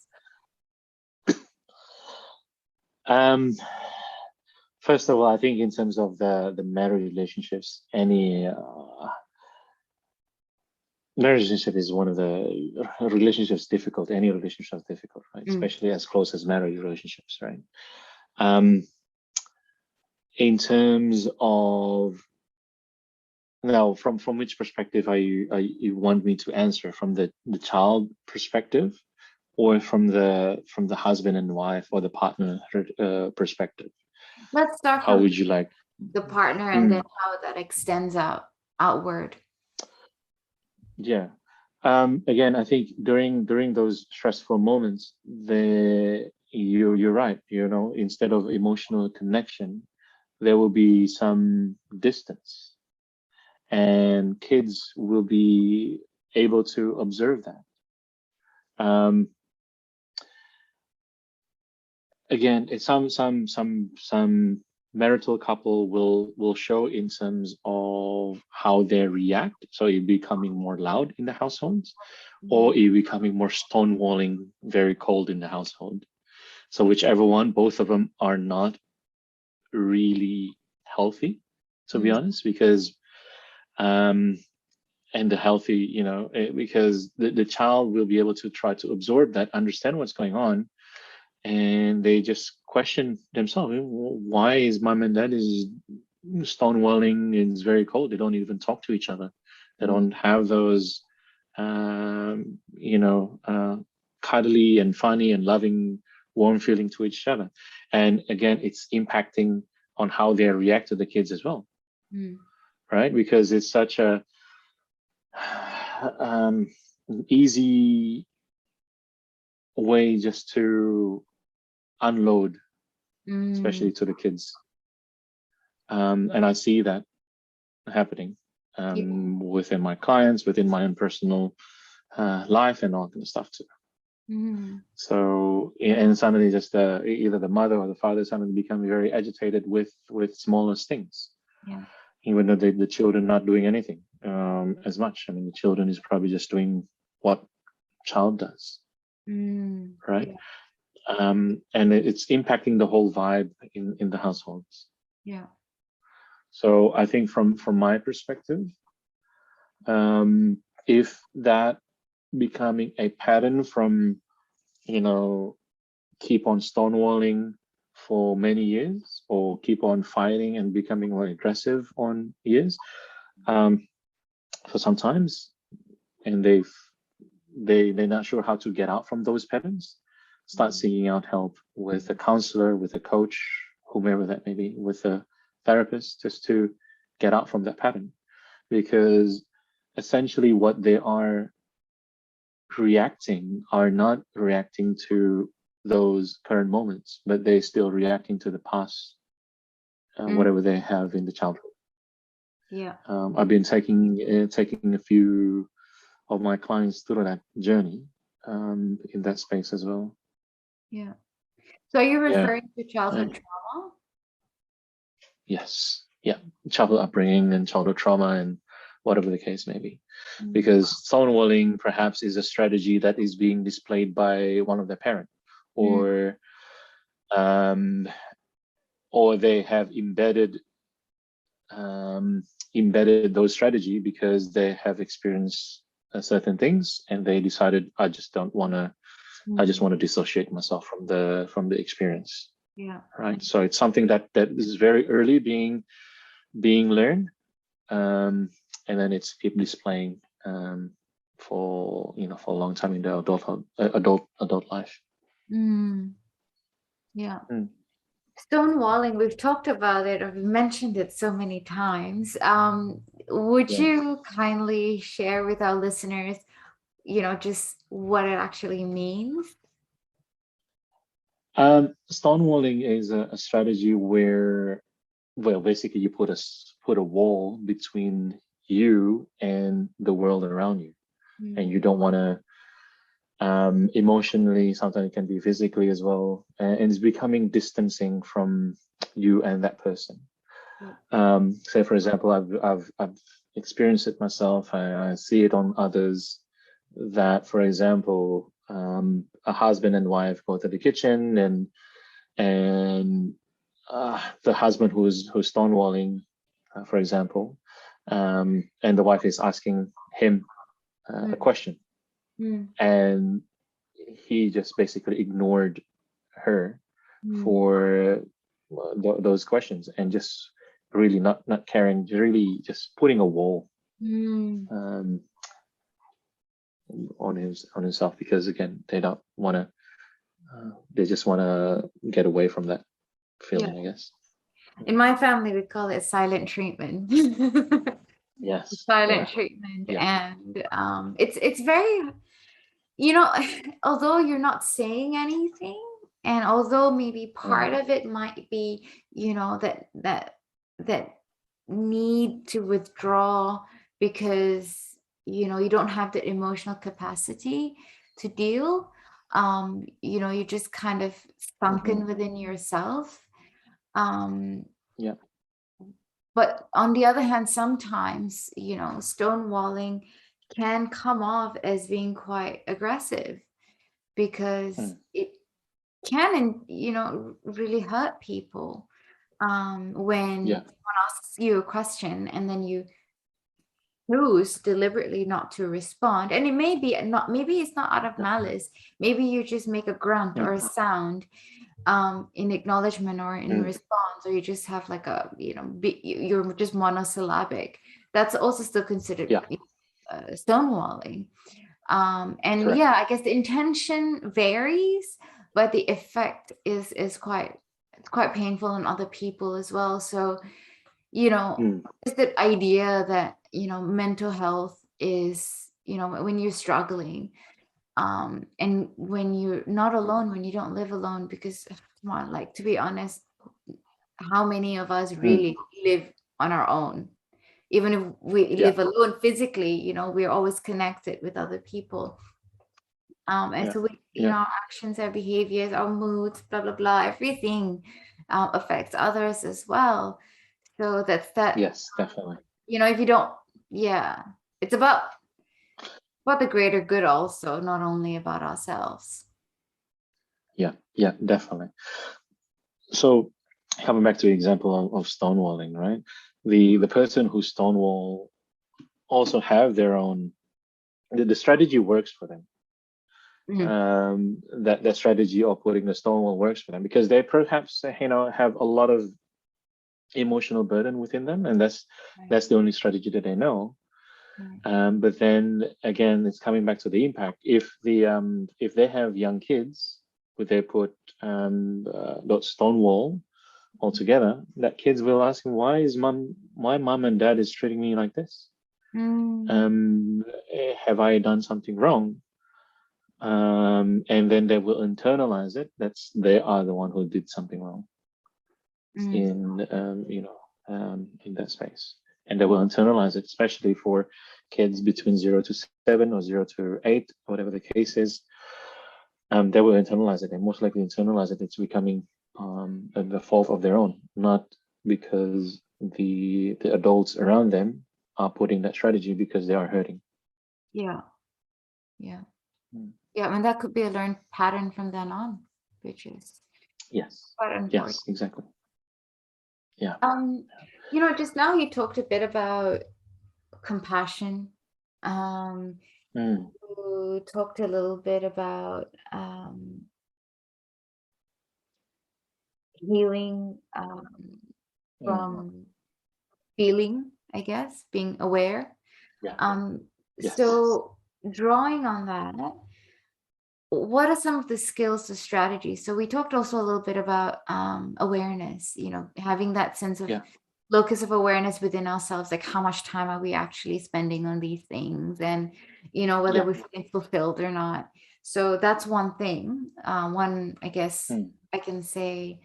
Um, First of all, I think in terms of the marriage relationships, any marriage relationship is one of the relationships difficult. Any relationship is difficult, right? Mm, Especially as close as marriage relationships, right? Um, in terms of now, from which perspective are you want me to answer? From the child perspective, or from the husband and wife or the partner perspective? let's start How from would you like? the partner and then Mm, how that extends outward. yeah. Again, I think during those stressful moments, you're right. Instead of emotional connection, there will be some distance, and kids will be able to observe that. Um, Again, it's some marital couple will show in terms of how they react. So it becoming more loud in the households, Mhm. or it becoming more stonewalling, very cold in the household. So whichever one, both of them are not really healthy, to be Mm, honest, because um and the healthy, because the child will be able to try to absorb that, understand what's going on, and they just question themselves, why is mom and dad is stonewalling is very cold. They don't even talk to each other. They don't have those, you know, cuddly and funny and loving, warm feeling to each other. And again, it's impacting on how they react to the kids as well, right? Because it's such a easy way just to unload, especially to the kids. And I see that happening within my clients, within my own personal life, and all kind of stuff too. So, and suddenly just either the mother or the father suddenly become very agitated with smallest things. Even though the children not doing anything as much. I mean, the children is probably just doing what child does, right? And it's impacting the whole vibe in the households. So I think from my perspective, if that becoming a pattern from, you know, keep on stonewalling for many years, or keep on fighting and becoming more aggressive on years, for sometimes, and they're not sure how to get out from those patterns, start seeking out help with a counselor, with a coach, whomever that may be, with a therapist, just to get out from that pattern. Because essentially what they are not reacting to those current moments, but they're still reacting to the past, whatever they have in the childhood. I've been taking a few of my clients through that journey in that space as well. So are you referring to childhood trauma? Yes. Childhood upbringing and childhood trauma, and whatever the case may be. Because stonewalling perhaps is a strategy that is being displayed by one of their parents, or they have embedded those strategy because they have experienced certain things, and they decided, I just want to dissociate myself from the experience. Right. So it's something that is very early being learned, and then it's keep displaying for a long time in the adult life. Stonewalling, we've talked about it, or we've mentioned it so many times. Would you kindly share with our listeners, just what it actually means? Stonewalling is a strategy where, well, basically you put a wall between you and the world around you, and you don't want to emotionally, sometimes it can be physically as well, and it's becoming distancing from you and that person. Say for example, I've experienced it myself. I see it on others, that for example, a husband and wife go to the kitchen, and the husband who's stonewalling, for example, and the wife is asking him a question, and he just basically ignored her for those questions, and just really not caring, really just putting a wall on himself, because again, they don't want to they just want to get away from that feeling, I guess. In my family, we call it silent treatment. Silent treatment. And it's very, although you're not saying anything, and although maybe part of it might be, that need to withdraw because you don't have the emotional capacity to deal, you're just kind of sunken within yourself. But on the other hand, sometimes, stonewalling can come off as being quite aggressive, because it can, really hurt people when someone asks you a question and then you choose deliberately not to respond. And it may be not, maybe it's not out of malice. Maybe you just make a grunt or a sound, in acknowledgement or in mm, response, or you just have like a, you're just monosyllabic, that's also still considered yeah, stonewalling. And correct. yeah, I guess the intention varies, but the effect is quite, it's quite painful on other people as well. So, Mm, just the idea that, mental health is, when you're struggling, and when you're not alone, when you don't live alone, because come on, like, to be honest, how many of us mm, really live on our own? Even if we yeah, live alone physically, we're always connected with other people. And yeah, so we, yeah, our actions, our behaviors, our moods, blah blah blah, everything affects others as well. So that's that. yes, definitely. If you don't, yeah, it's about the greater good also, not only about ourselves. Yeah, yeah, definitely. So coming back to the example of stonewalling, right? The person who stonewall also have their own, the strategy works for them. Mhm. That strategy of putting the stonewall works for them because they perhaps have a lot of emotional burden within them, and Right, that's the only strategy that they know. right. But then again, it's coming back to the impact. If they have young kids, would they put that stonewall altogether? That kids will ask him, why mom and dad is treating me like this? Mm, Have I done something wrong? And then they will internalize it. That's they are the one who did something wrong mm, in in that space, and they will internalize it, especially for kids between 0 to 7 or 0 to 8, whatever the case is. They will internalize it, and most likely internalize it. It's becoming the fault of their own, not because the adults around them are putting that strategy because they are hurting. yeah, yeah, Mm. yeah. I mean, that could be a learned pattern from then on, which is Yes, quite unfortunate. yes, exactly. Yeah. Um, just now you talked a bit about compassion. Um, Mm, you talked a little bit about healing mm, from feeling, I guess, being aware. yeah. Um, Yes. so drawing on that, what are some of the skills or strategies? So we talked also a little bit about awareness, having that sense of Yeah. locus of awareness within ourselves, like how much time are we actually spending on these things, and whether Yeah. we're feeling fulfilled or not. So that's one thing. One, I guess Mm, I can say,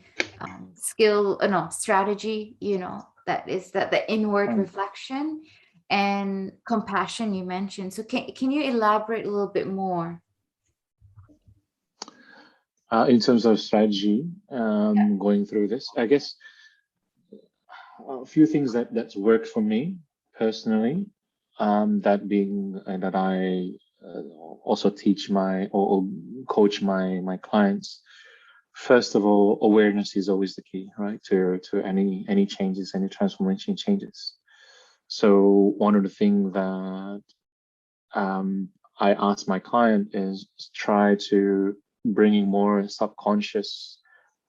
skill, no, strategy, that is that the inward mm. reflection and compassion you mentioned. So can you elaborate a little bit more? In terms of strategy, going through this, I guess a few things that's worked for me personally. That being that I also teach or coach my clients. First of all, awareness is always the key, right? To any changes, any transformation changes. So one of the things that um, I ask my client is try to bringing more subconscious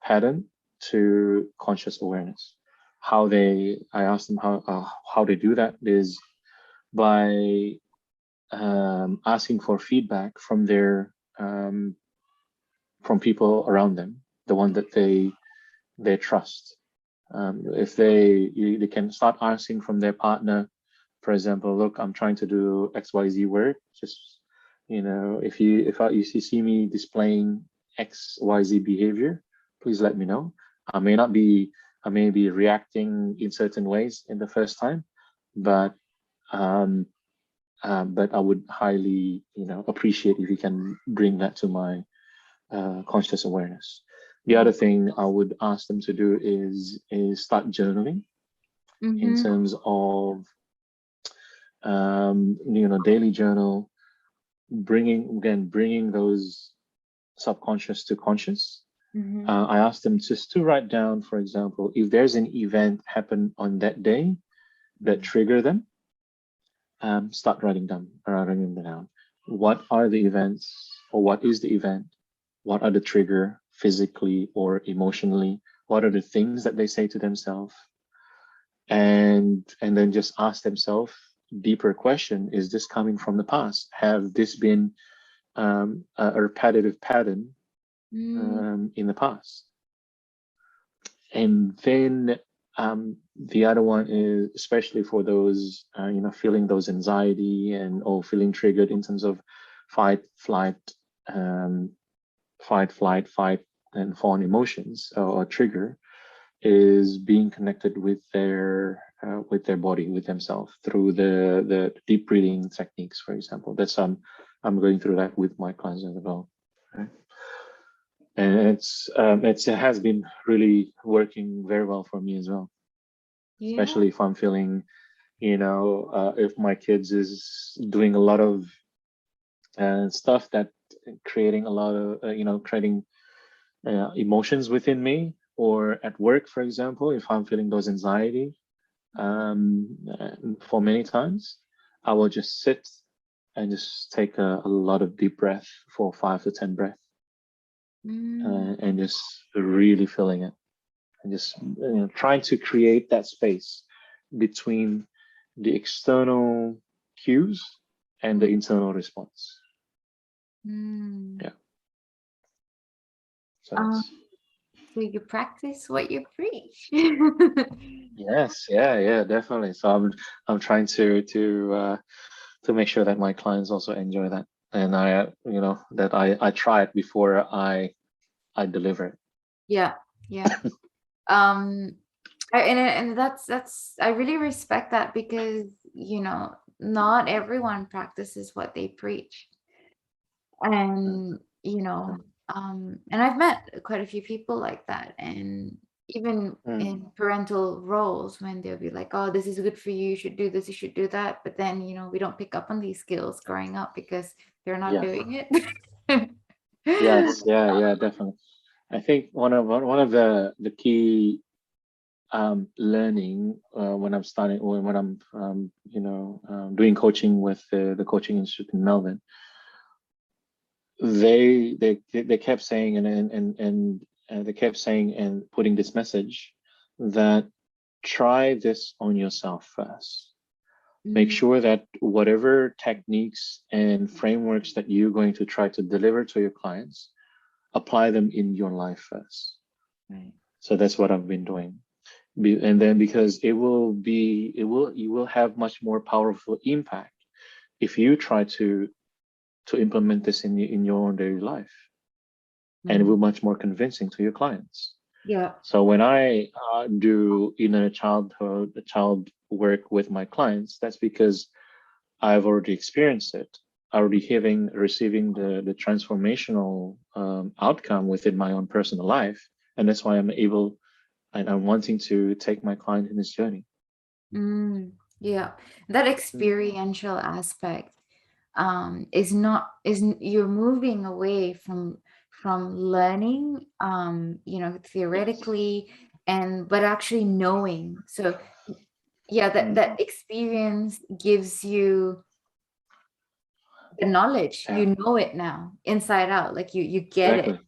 pattern to conscious awareness. I ask them how they do that is by asking for feedback from from people around them, the one that they trust. If they can start asking from their partner, for example, look, I'm trying to do XYZ work. Just if you see me displaying XYZ behavior, please let me know. I may not be I may be reacting in certain ways in the first time, but um, but I would highly appreciate if you can bring that to my conscious awareness. The other thing I would ask them to do is start journaling in Mm-hmm. terms of daily journal, bringing those subconscious to conscious. Mm-hmm. I asked them just to write down, for example, if there's an event happen on that day that trigger them, writing them down. What are the events, or what is the event? What are the trigger physically or emotionally? What are the things that they say to themselves? And then just ask themselves deeper question: is this coming from the past? Have this been a repetitive pattern Mm, in the past? And then the other one is especially for those feeling those anxiety and or feeling triggered in terms of fight, flight, um, fight, and fawn emotions or trigger, is being connected with their body, with themselves through the deep breathing techniques, for example. That's I'm going through that with my clients as well. Right? And it has been really working very well for me as well, yeah. especially if I'm feeling, if my kids is doing a lot of stuff that creating a lot of creating emotions within me, or at work, for example, if I'm feeling those anxiety for many times, I will just sit and just take a lot of deep breath for 5 to 10 breaths, Mm, and just really feeling it, and just trying to create that space between the external cues and the mm, internal response. mm. Yeah, so Um, that's so you practice what you preach. yes, yeah, definitely. So I'm trying to make sure that my clients also enjoy that, and that I try it before I deliver it. Yeah, yeah. Um, and that's I really respect that because not everyone practices what they preach. And and I've met quite a few people like that, and even Mm, in parental roles when they'll be like, oh, this is good for you, you should do this, you should do that, but then we don't pick up on these skills growing up because they're not yeah, doing it. yes, yeah, definitely. I think one of the key learning when I'm starting, or when I'm doing coaching with the coaching institute in Melbourne, they kept saying and they kept saying and putting this message that try this on yourself first. Make Mm, sure that whatever techniques and frameworks that you're going to try to deliver to your clients, apply them in your life first. right. So that's what I've been doing. And then because you will have much more powerful impact if you try to implement this in your own daily life, and it Mm, will be much more convincing to your clients. yeah. So when I do inner child work with my clients, that's because I've already experienced it, already receiving the transformational outcome within my own personal life, and that's why I'm able and I'm wanting to take my client in this journey. Mm, yeah. That Mm. experiential aspect is not is you're moving away from learning Yes. theoretically, and but actually knowing. So yeah, that Mm. experience gives you the knowledge. Yeah. You know it now inside out, like you get it. Exactly.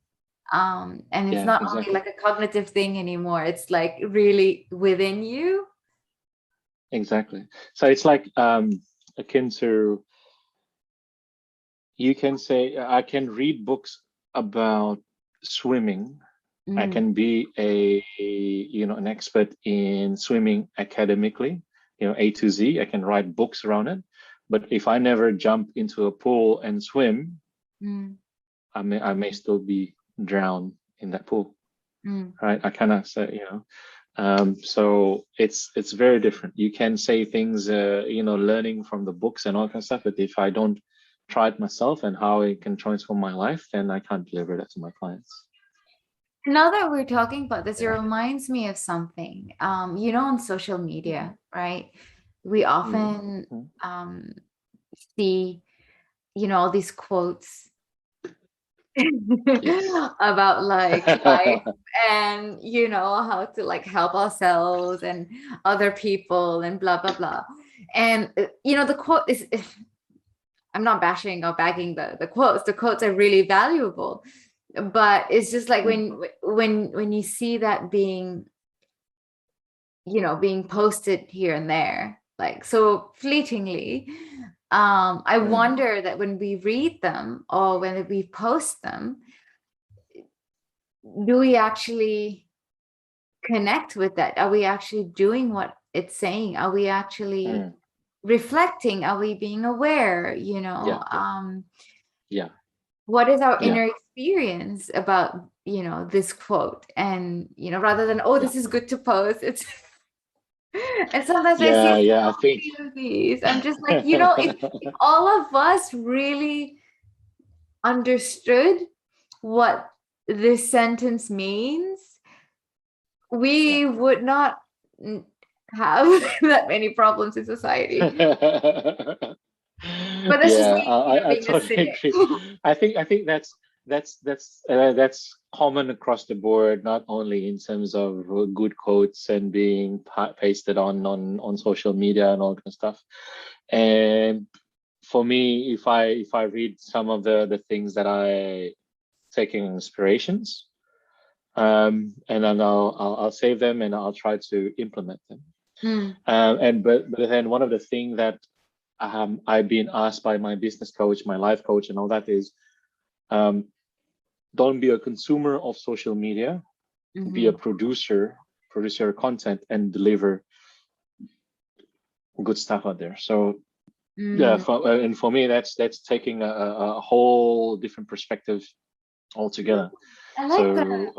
And it's Yeah. not only Exactly. like a cognitive thing anymore, it's like really within you. Exactly. So it's like akin to, you can say I can read books about swimming. I Mm, can be an expert in swimming academically, A to Z. I can write books around it. But if I never jump into a pool and swim, mm, I may still be drowned in that pool, mm. right? I cannot say. So it's very different. You can say things, learning from the books and all kind of stuff, but if I don't try it myself and how it can transform my life, then I can't deliver that to my clients. Now that we're talking about this, it Yeah. reminds me of something. On social Mhm. media, right? We Mhm. often um, see, all these quotes Yes. about like life and, how to like help ourselves and other people and blah, blah, blah. And, the quote I'm not bashing or bagging the quotes. The quotes are really valuable. but it's just like Mm, when you see that being, being posted here and there, like so fleetingly, I mm, wonder that when we read them or when we post them, do we actually connect with that? Are we actually doing what it's saying? Are we actually mm. reflecting? Are we being aware? Yeah, yeah, What is our yeah, inner experience about, this quote? And, rather than, oh, yeah, this is good to post, it's and sometimes I see yeah, yeah. I so think. many of these. I'm just like, if all of us really understood what this sentence means, Yeah. we would not have that many problems in society. But that's just Yeah, me, I being a totally cynic. agree. I think that's common across the board, not only in terms of good quotes and being pasted on social media and all that kind of stuff. And for me, if I read some of the things that I taking inspirations, and then I'll save them and I'll try to implement them. Mm, And but then one of the things that I've been asked by my business coach, my life coach, and all that is, um, don't be a consumer of social media, be a mhm, producer of content, and deliver good stuff out there. So yeah, mm. and for me, that's taking a whole different perspective altogether. I like that. So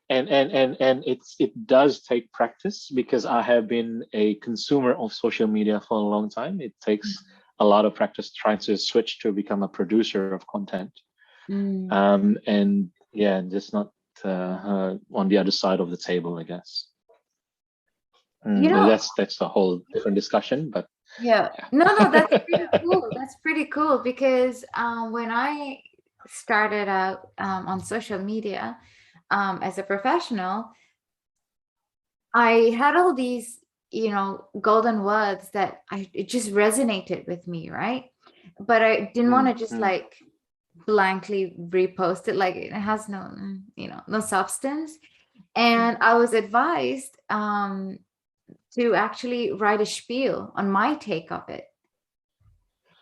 and it does take practice because I have been a consumer of social media for a long time. It takes a lot of practice trying to switch to become a producer of content. Mm. And yeah, just not on the other side of the table, I guess. You know, That's a whole different discussion, but yeah. No, that's pretty cool. That's pretty cool because when I started out on social media as a professional, I had all these, golden words that it just resonated with me, right? But I didn't want to mm, just mm, like blankly repost it, like it has no, no substance. mm, And I was advised to actually write a spiel on my take of it.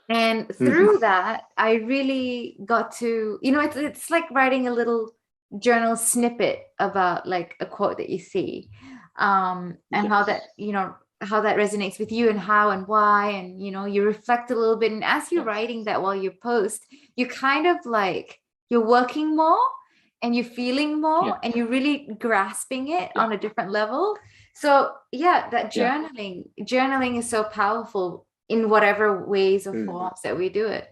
And mhm, through that, I really got to, it's like writing a little journal snippet about like a quote that you see, and how that, yes, how that resonates with you and how and why. And, you reflect a little bit. And as you're yeah, writing that while you post, you kind of like, you're working more and you're feeling more yeah, and you're really grasping it yeah, on a different level. So yeah, that yeah. journaling is so powerful in whatever ways or Mm. forms that we do it.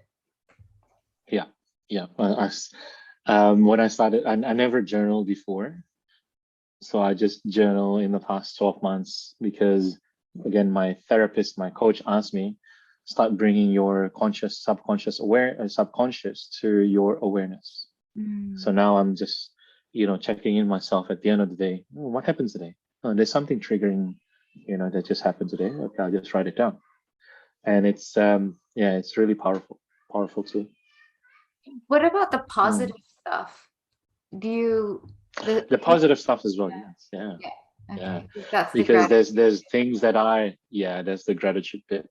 Yeah, yeah. When I started, I never journaled before, so I just journal in the past 12 months because, again, my therapist, my coach asked me, start bringing your conscious, subconscious to your awareness. So Mm. now I'm just, checking in myself at the end of the day. Oh, what happened today? Oh, there's something triggering, that just happened today. Okay, I'll just write it down. And yeah, it's really powerful too. What about the Mm. positive stuff? Do you the The do you, positive stuff as well, yes, yeah, yeah, yeah, okay. That's the because gratitude. there's things that yeah, there's the gratitude bit.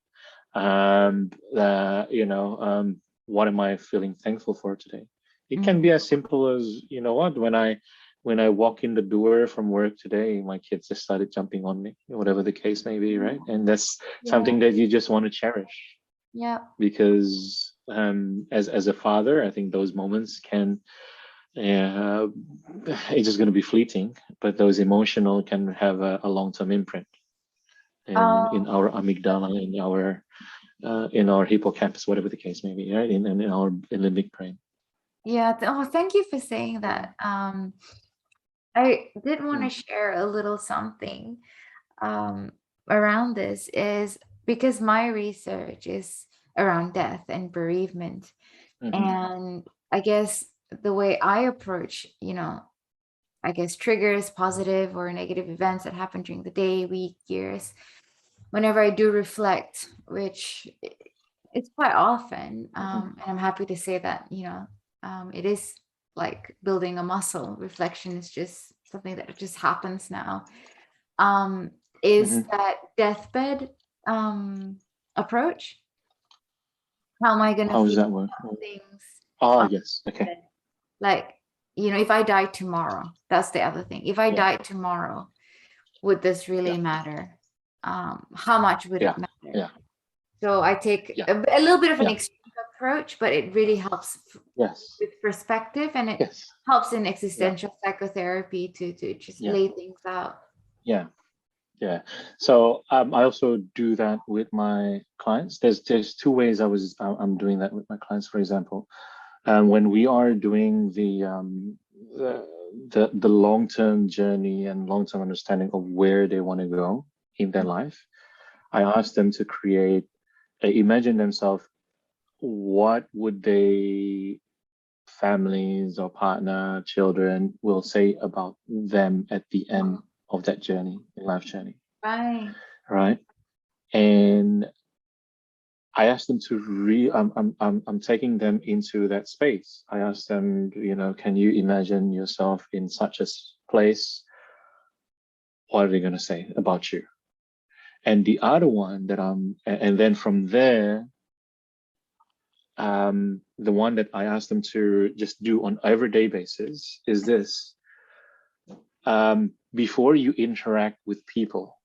What am I feeling thankful for today? It can Mm. be as simple as, what, when I walk in the door from work today, my kids just started jumping on me, whatever the case may be, right? And that's Yeah, something that you just want to cherish yeah. because, as a father, I think those moments can, uh, it's just going to be fleeting, but those emotional can have a long-term imprint in Um, our amygdala, in our hippocampus, whatever the case may be, right? In our limbic brain. yeah. Oh, thank you for saying Mm, that. I did want to mm, share a little something um, around this is because my research is around death and bereavement. mhm, And I guess the way I approach, I guess triggers, positive or negative events that happen during the day, week, years, whenever I do reflect, which it's quite often, mhm, and I'm happy to say that, it is. like building a muscle. Reflection is just something that just happens now. Is Hmm. that deathbed approach? How am I going to How does feel that work? about things? Ah, um, yes. Okay. like, if I die tomorrow, that's the other thing. If I Yeah. die tomorrow, would this Yeah. really matter? How much would Yeah. it matter? Yeah. So I take Yeah. a little bit of an Yeah. extreme approach, but it really helps Yes. with perspective, and it Yes. helps in Yeah. existential psychotherapy to just Yeah. lay things out. Yeah. Yeah. So I also do that with my clients. There's two ways I'm doing that with my clients. For example, when we are doing the the long-term journey and long-term understanding of where they want to go in their life, I ask them to create, imagine themselves, what would they, families or partner, children will say about them at the end of that journey, life journey, Right. right? And I asked them to I'm taking them into that space. I asked them, can you imagine yourself in such a place? What are they going to say about you? And the other one and then from there, the one that I asked them to just do on everyday basis is this. Before you interact with people,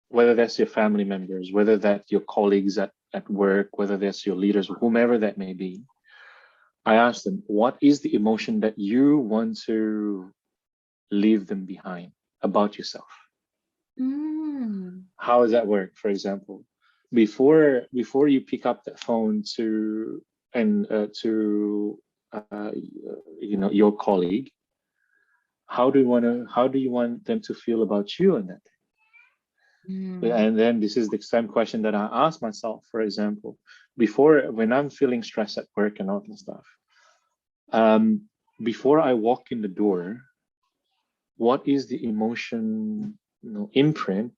whether that's your family members, whether that's your colleagues at work, whether that's your leaders, whomever that may be, I asked them, what is the emotion that you want to leave them behind about yourself? Mm. How does that work? For example, before you pick up the phone to your colleague, how do you want them to feel about you on that? Mm. And then this is the same question that I ask myself, for example, before when I'm feeling stressed at work and all that stuff. Um, Before I walk in the door, what is the emotion, imprint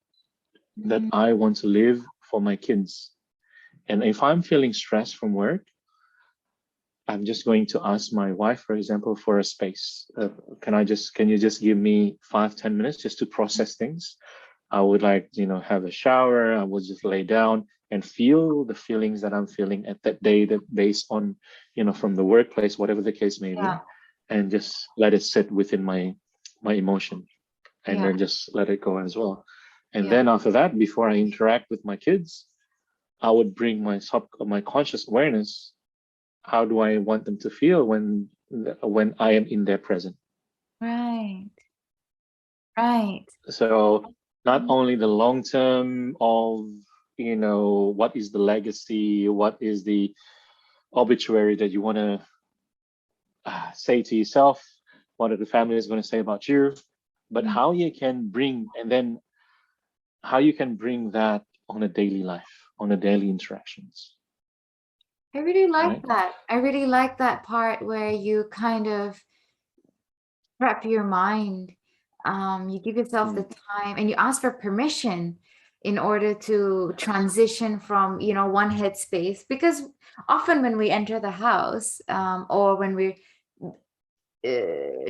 that Mm. I want to live for my kids? And if I'm feeling stressed from work, I'm just going to ask my wife, for example, for a space. Can you just give me 5, 10 minutes just to process things? I would like, have a shower. I would just lay down and feel the feelings that I'm feeling at that day, that based on, from the workplace, whatever the case may be, Yeah. and just let it sit within my emotion, and Yeah. then just let it go as well. And Yeah. then after that, before I interact with my kids, I would bring my conscious awareness. How do I want them to feel when I am in their present? Right. Right. So not only the long term of, what is the legacy, what is the obituary that you want to say to yourself, what are the family is going to say about you, but Mm. how you can bring, and then how you can bring that on a daily life, on a daily interactions, I really like right? that. I really like that part where you kind of prep your mind. You give yourself the Mm, time and you ask for permission in order to transition from, one headspace. Because often when we enter the house, or when we're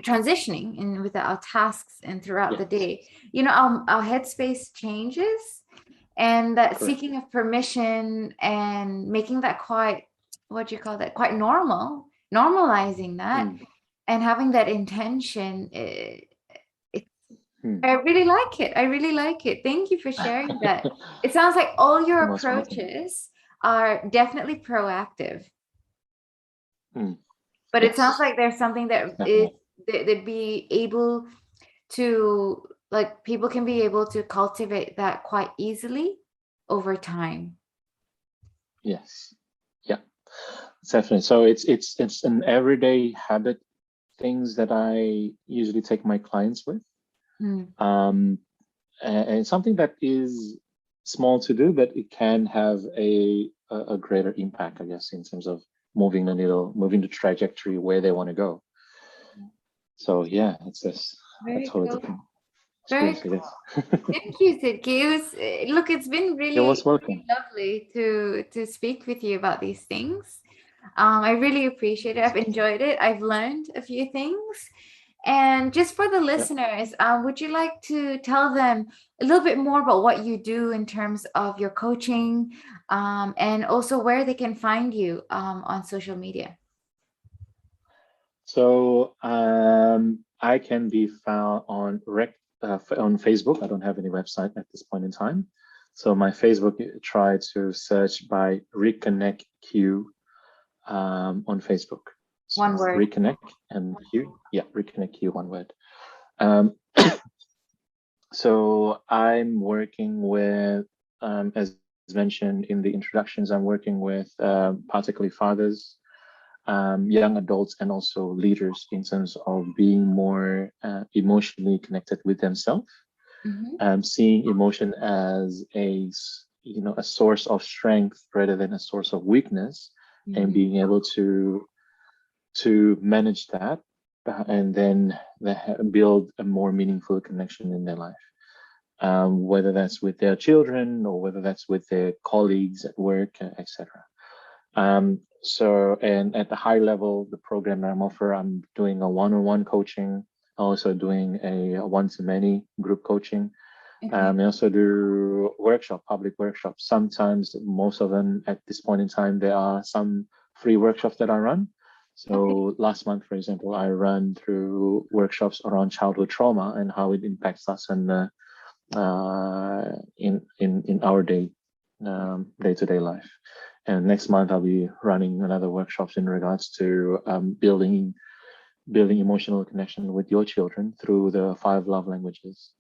transitioning in with our tasks and throughout the yes, day, our headspace changes, and that correct. seeking of permission and making that quite, what do you call that, quite normal, normalizing that Mm, and having that intention. It, mm. I really like it. I really like it. Thank you for sharing that. It sounds like all your You're most welcome. approaches are definitely proactive, Mm, but it sounds yes, like there's something that is definitely. they'd be able to, like, people can be able to cultivate that quite easily over time. Yes, yeah, definitely. So it's an everyday habit, things that I usually take my clients with. Mm. Um, and something that is small to do, but it can have a greater impact, I guess, in terms of moving the needle, moving the trajectory where they want to go. So yeah, it's just a Very totally cool. different Very experience, I cool. guess. Thank you, Sidqui. It was, look, it's been You're really, most really welcome. lovely to speak with you about these things. I really appreciate it. I've enjoyed it. I've learned a few things. And just for the Yeah. listeners, would you like to tell them a little bit more about what you do in terms of your coaching, and also where they can find you on social media? So I can be found on on Facebook. I don't have any website at this point in time. So my Facebook, try to search by Reconnect Q on Facebook. One So word. Reconnect and Q. Yeah, Reconnect Q, one word. Um, so I'm working with, as mentioned in the introductions, I'm working with particularly fathers, young adults, and also leaders in terms of being more emotionally connected with themselves, Mm-hmm. seeing emotion as a source of strength rather than a source of weakness, and Mm-hmm. being able to manage that, and then build a more meaningful connection in their life, whether that's with their children or whether that's with their colleagues at work, etc. And at the high level, the program that I'm offering, I'm doing a one-on-one coaching, also doing a one-to-many group coaching. Okay. I also do public workshops. Sometimes, most of them at this point in time, there are some free workshops that I run. Okay. So last month, for example, I ran through workshops around childhood trauma and how it impacts us and in our day-to-day life. And next month I'll be running another workshops in regards to building emotional connection with your children through the 5 love languages.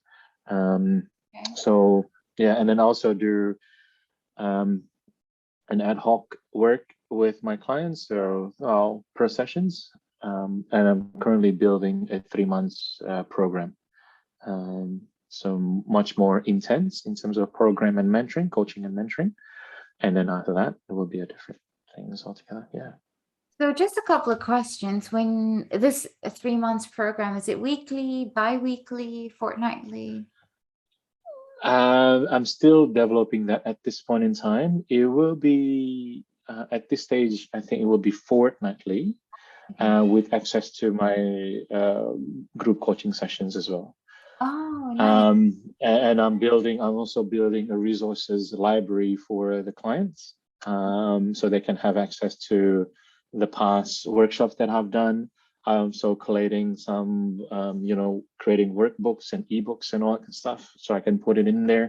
Um, Okay. so yeah, and then I also do um, an ad hoc work with my clients, so per sessions. And I'm currently building a 3 months program. So much more intense in terms of program and mentoring, coaching and mentoring. And then after that, it will be a different things altogether. Yeah. So just a couple of questions. When this 3 months program, is it weekly, bi-weekly, fortnightly? I'm still developing that at this point in time. It will be at this stage, I think it will be fortnightly, Okay. with access to my group coaching sessions as well. Oh, nice. And I'm also building a resources library for the clients, so they can have access to the past workshops that I've done. So collating some, creating workbooks and ebooks and all that kind of stuff, so I can put it in there.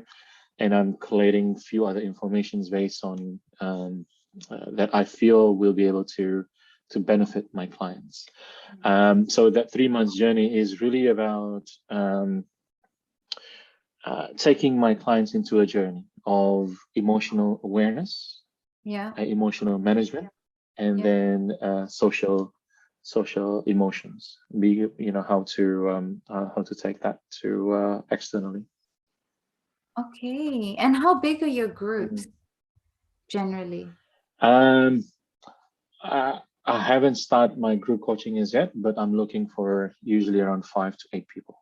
And I'm collating a few other informations based on that I feel will be able to benefit my clients. So that 3 months journey is really about taking my clients into a journey of emotional awareness, Yeah. emotional management, and Yeah. then social emotions. Be how to take that to externally. Okay. And how big are your groups Mhm. generally? Um, I haven't started my group coaching as yet, but I'm looking for usually around 5 to 8 people.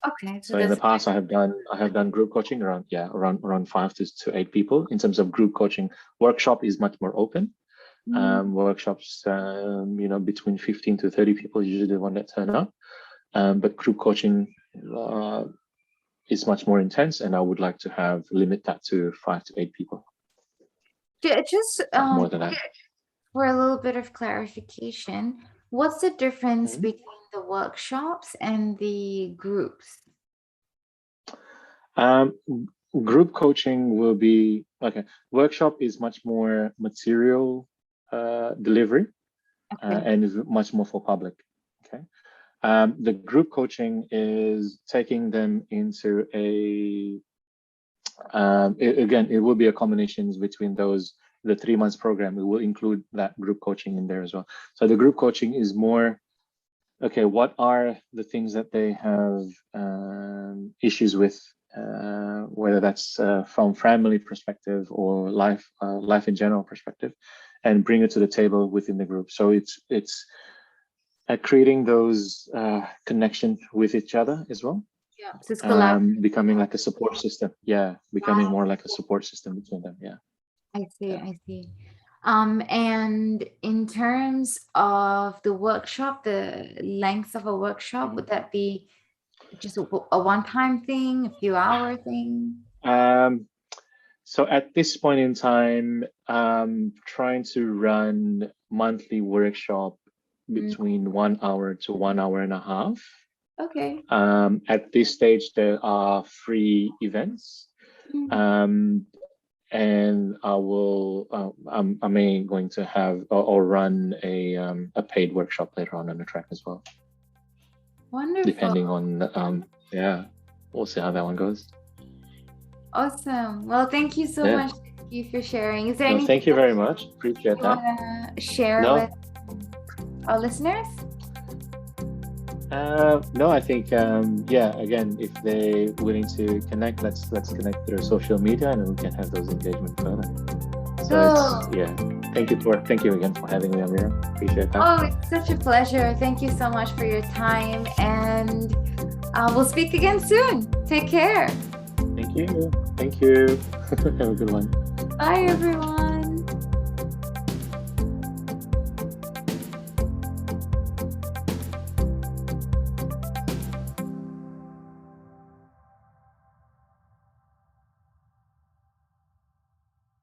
Okay. So So in the that's past, I have done group coaching around 5 to 8 people. In terms of group coaching, workshop is much more open. mm, Workshops, between 15 to 30 people is usually the one that turn up. But group coaching uh, is much more intense, and I would like to have limit that to 5 to 8 people, just not more than that. for a little bit of clarification, what's the difference Mhm. between the workshops and the groups? Um, Group coaching will be okay. Workshop is much more material delivery, Okay. and is much more for public. Okay. The group coaching is taking them into again, it will be a combination between those. The 3 months program, it will include that group coaching in there as well. So the group coaching is more, okay, what are the things that they have issues with, whether that's from family perspective or life in general perspective, and bring it to the table within the group. So it's creating those connections with each other as well, Yeah. So it's collaborative. becoming like a support system. Yeah, becoming more like a support system between them. Yeah. I see. Yeah. I see. And in terms of the workshop, the length of a workshop, would that be just a one-time thing, a few hour thing? Um, so at this point in time, trying to run monthly workshop Mm, between 1 hour to 1 hour and a half. okay. At this stage, there are free events. Mm, Um, and I may going to have or run a paid workshop later on the track as well, wonderful. depending on yeah, we'll see how that one goes. Awesome. Well, thank you so Yeah. much, Sidqie, for sharing. Is there No, anything thank you very else much. Appreciate you that. want to share with No, our listeners? no, I think yeah. Again, if they willing to connect, let's connect through social media, and we can have those engagement further. So it's Cool. yeah. Thank you again for having me, Amira. Appreciate that. Oh, it's such a pleasure. Thank you so much for your time, and we'll speak again soon. Take care. Thank you. Thank you. Have a good one. Bye, everyone.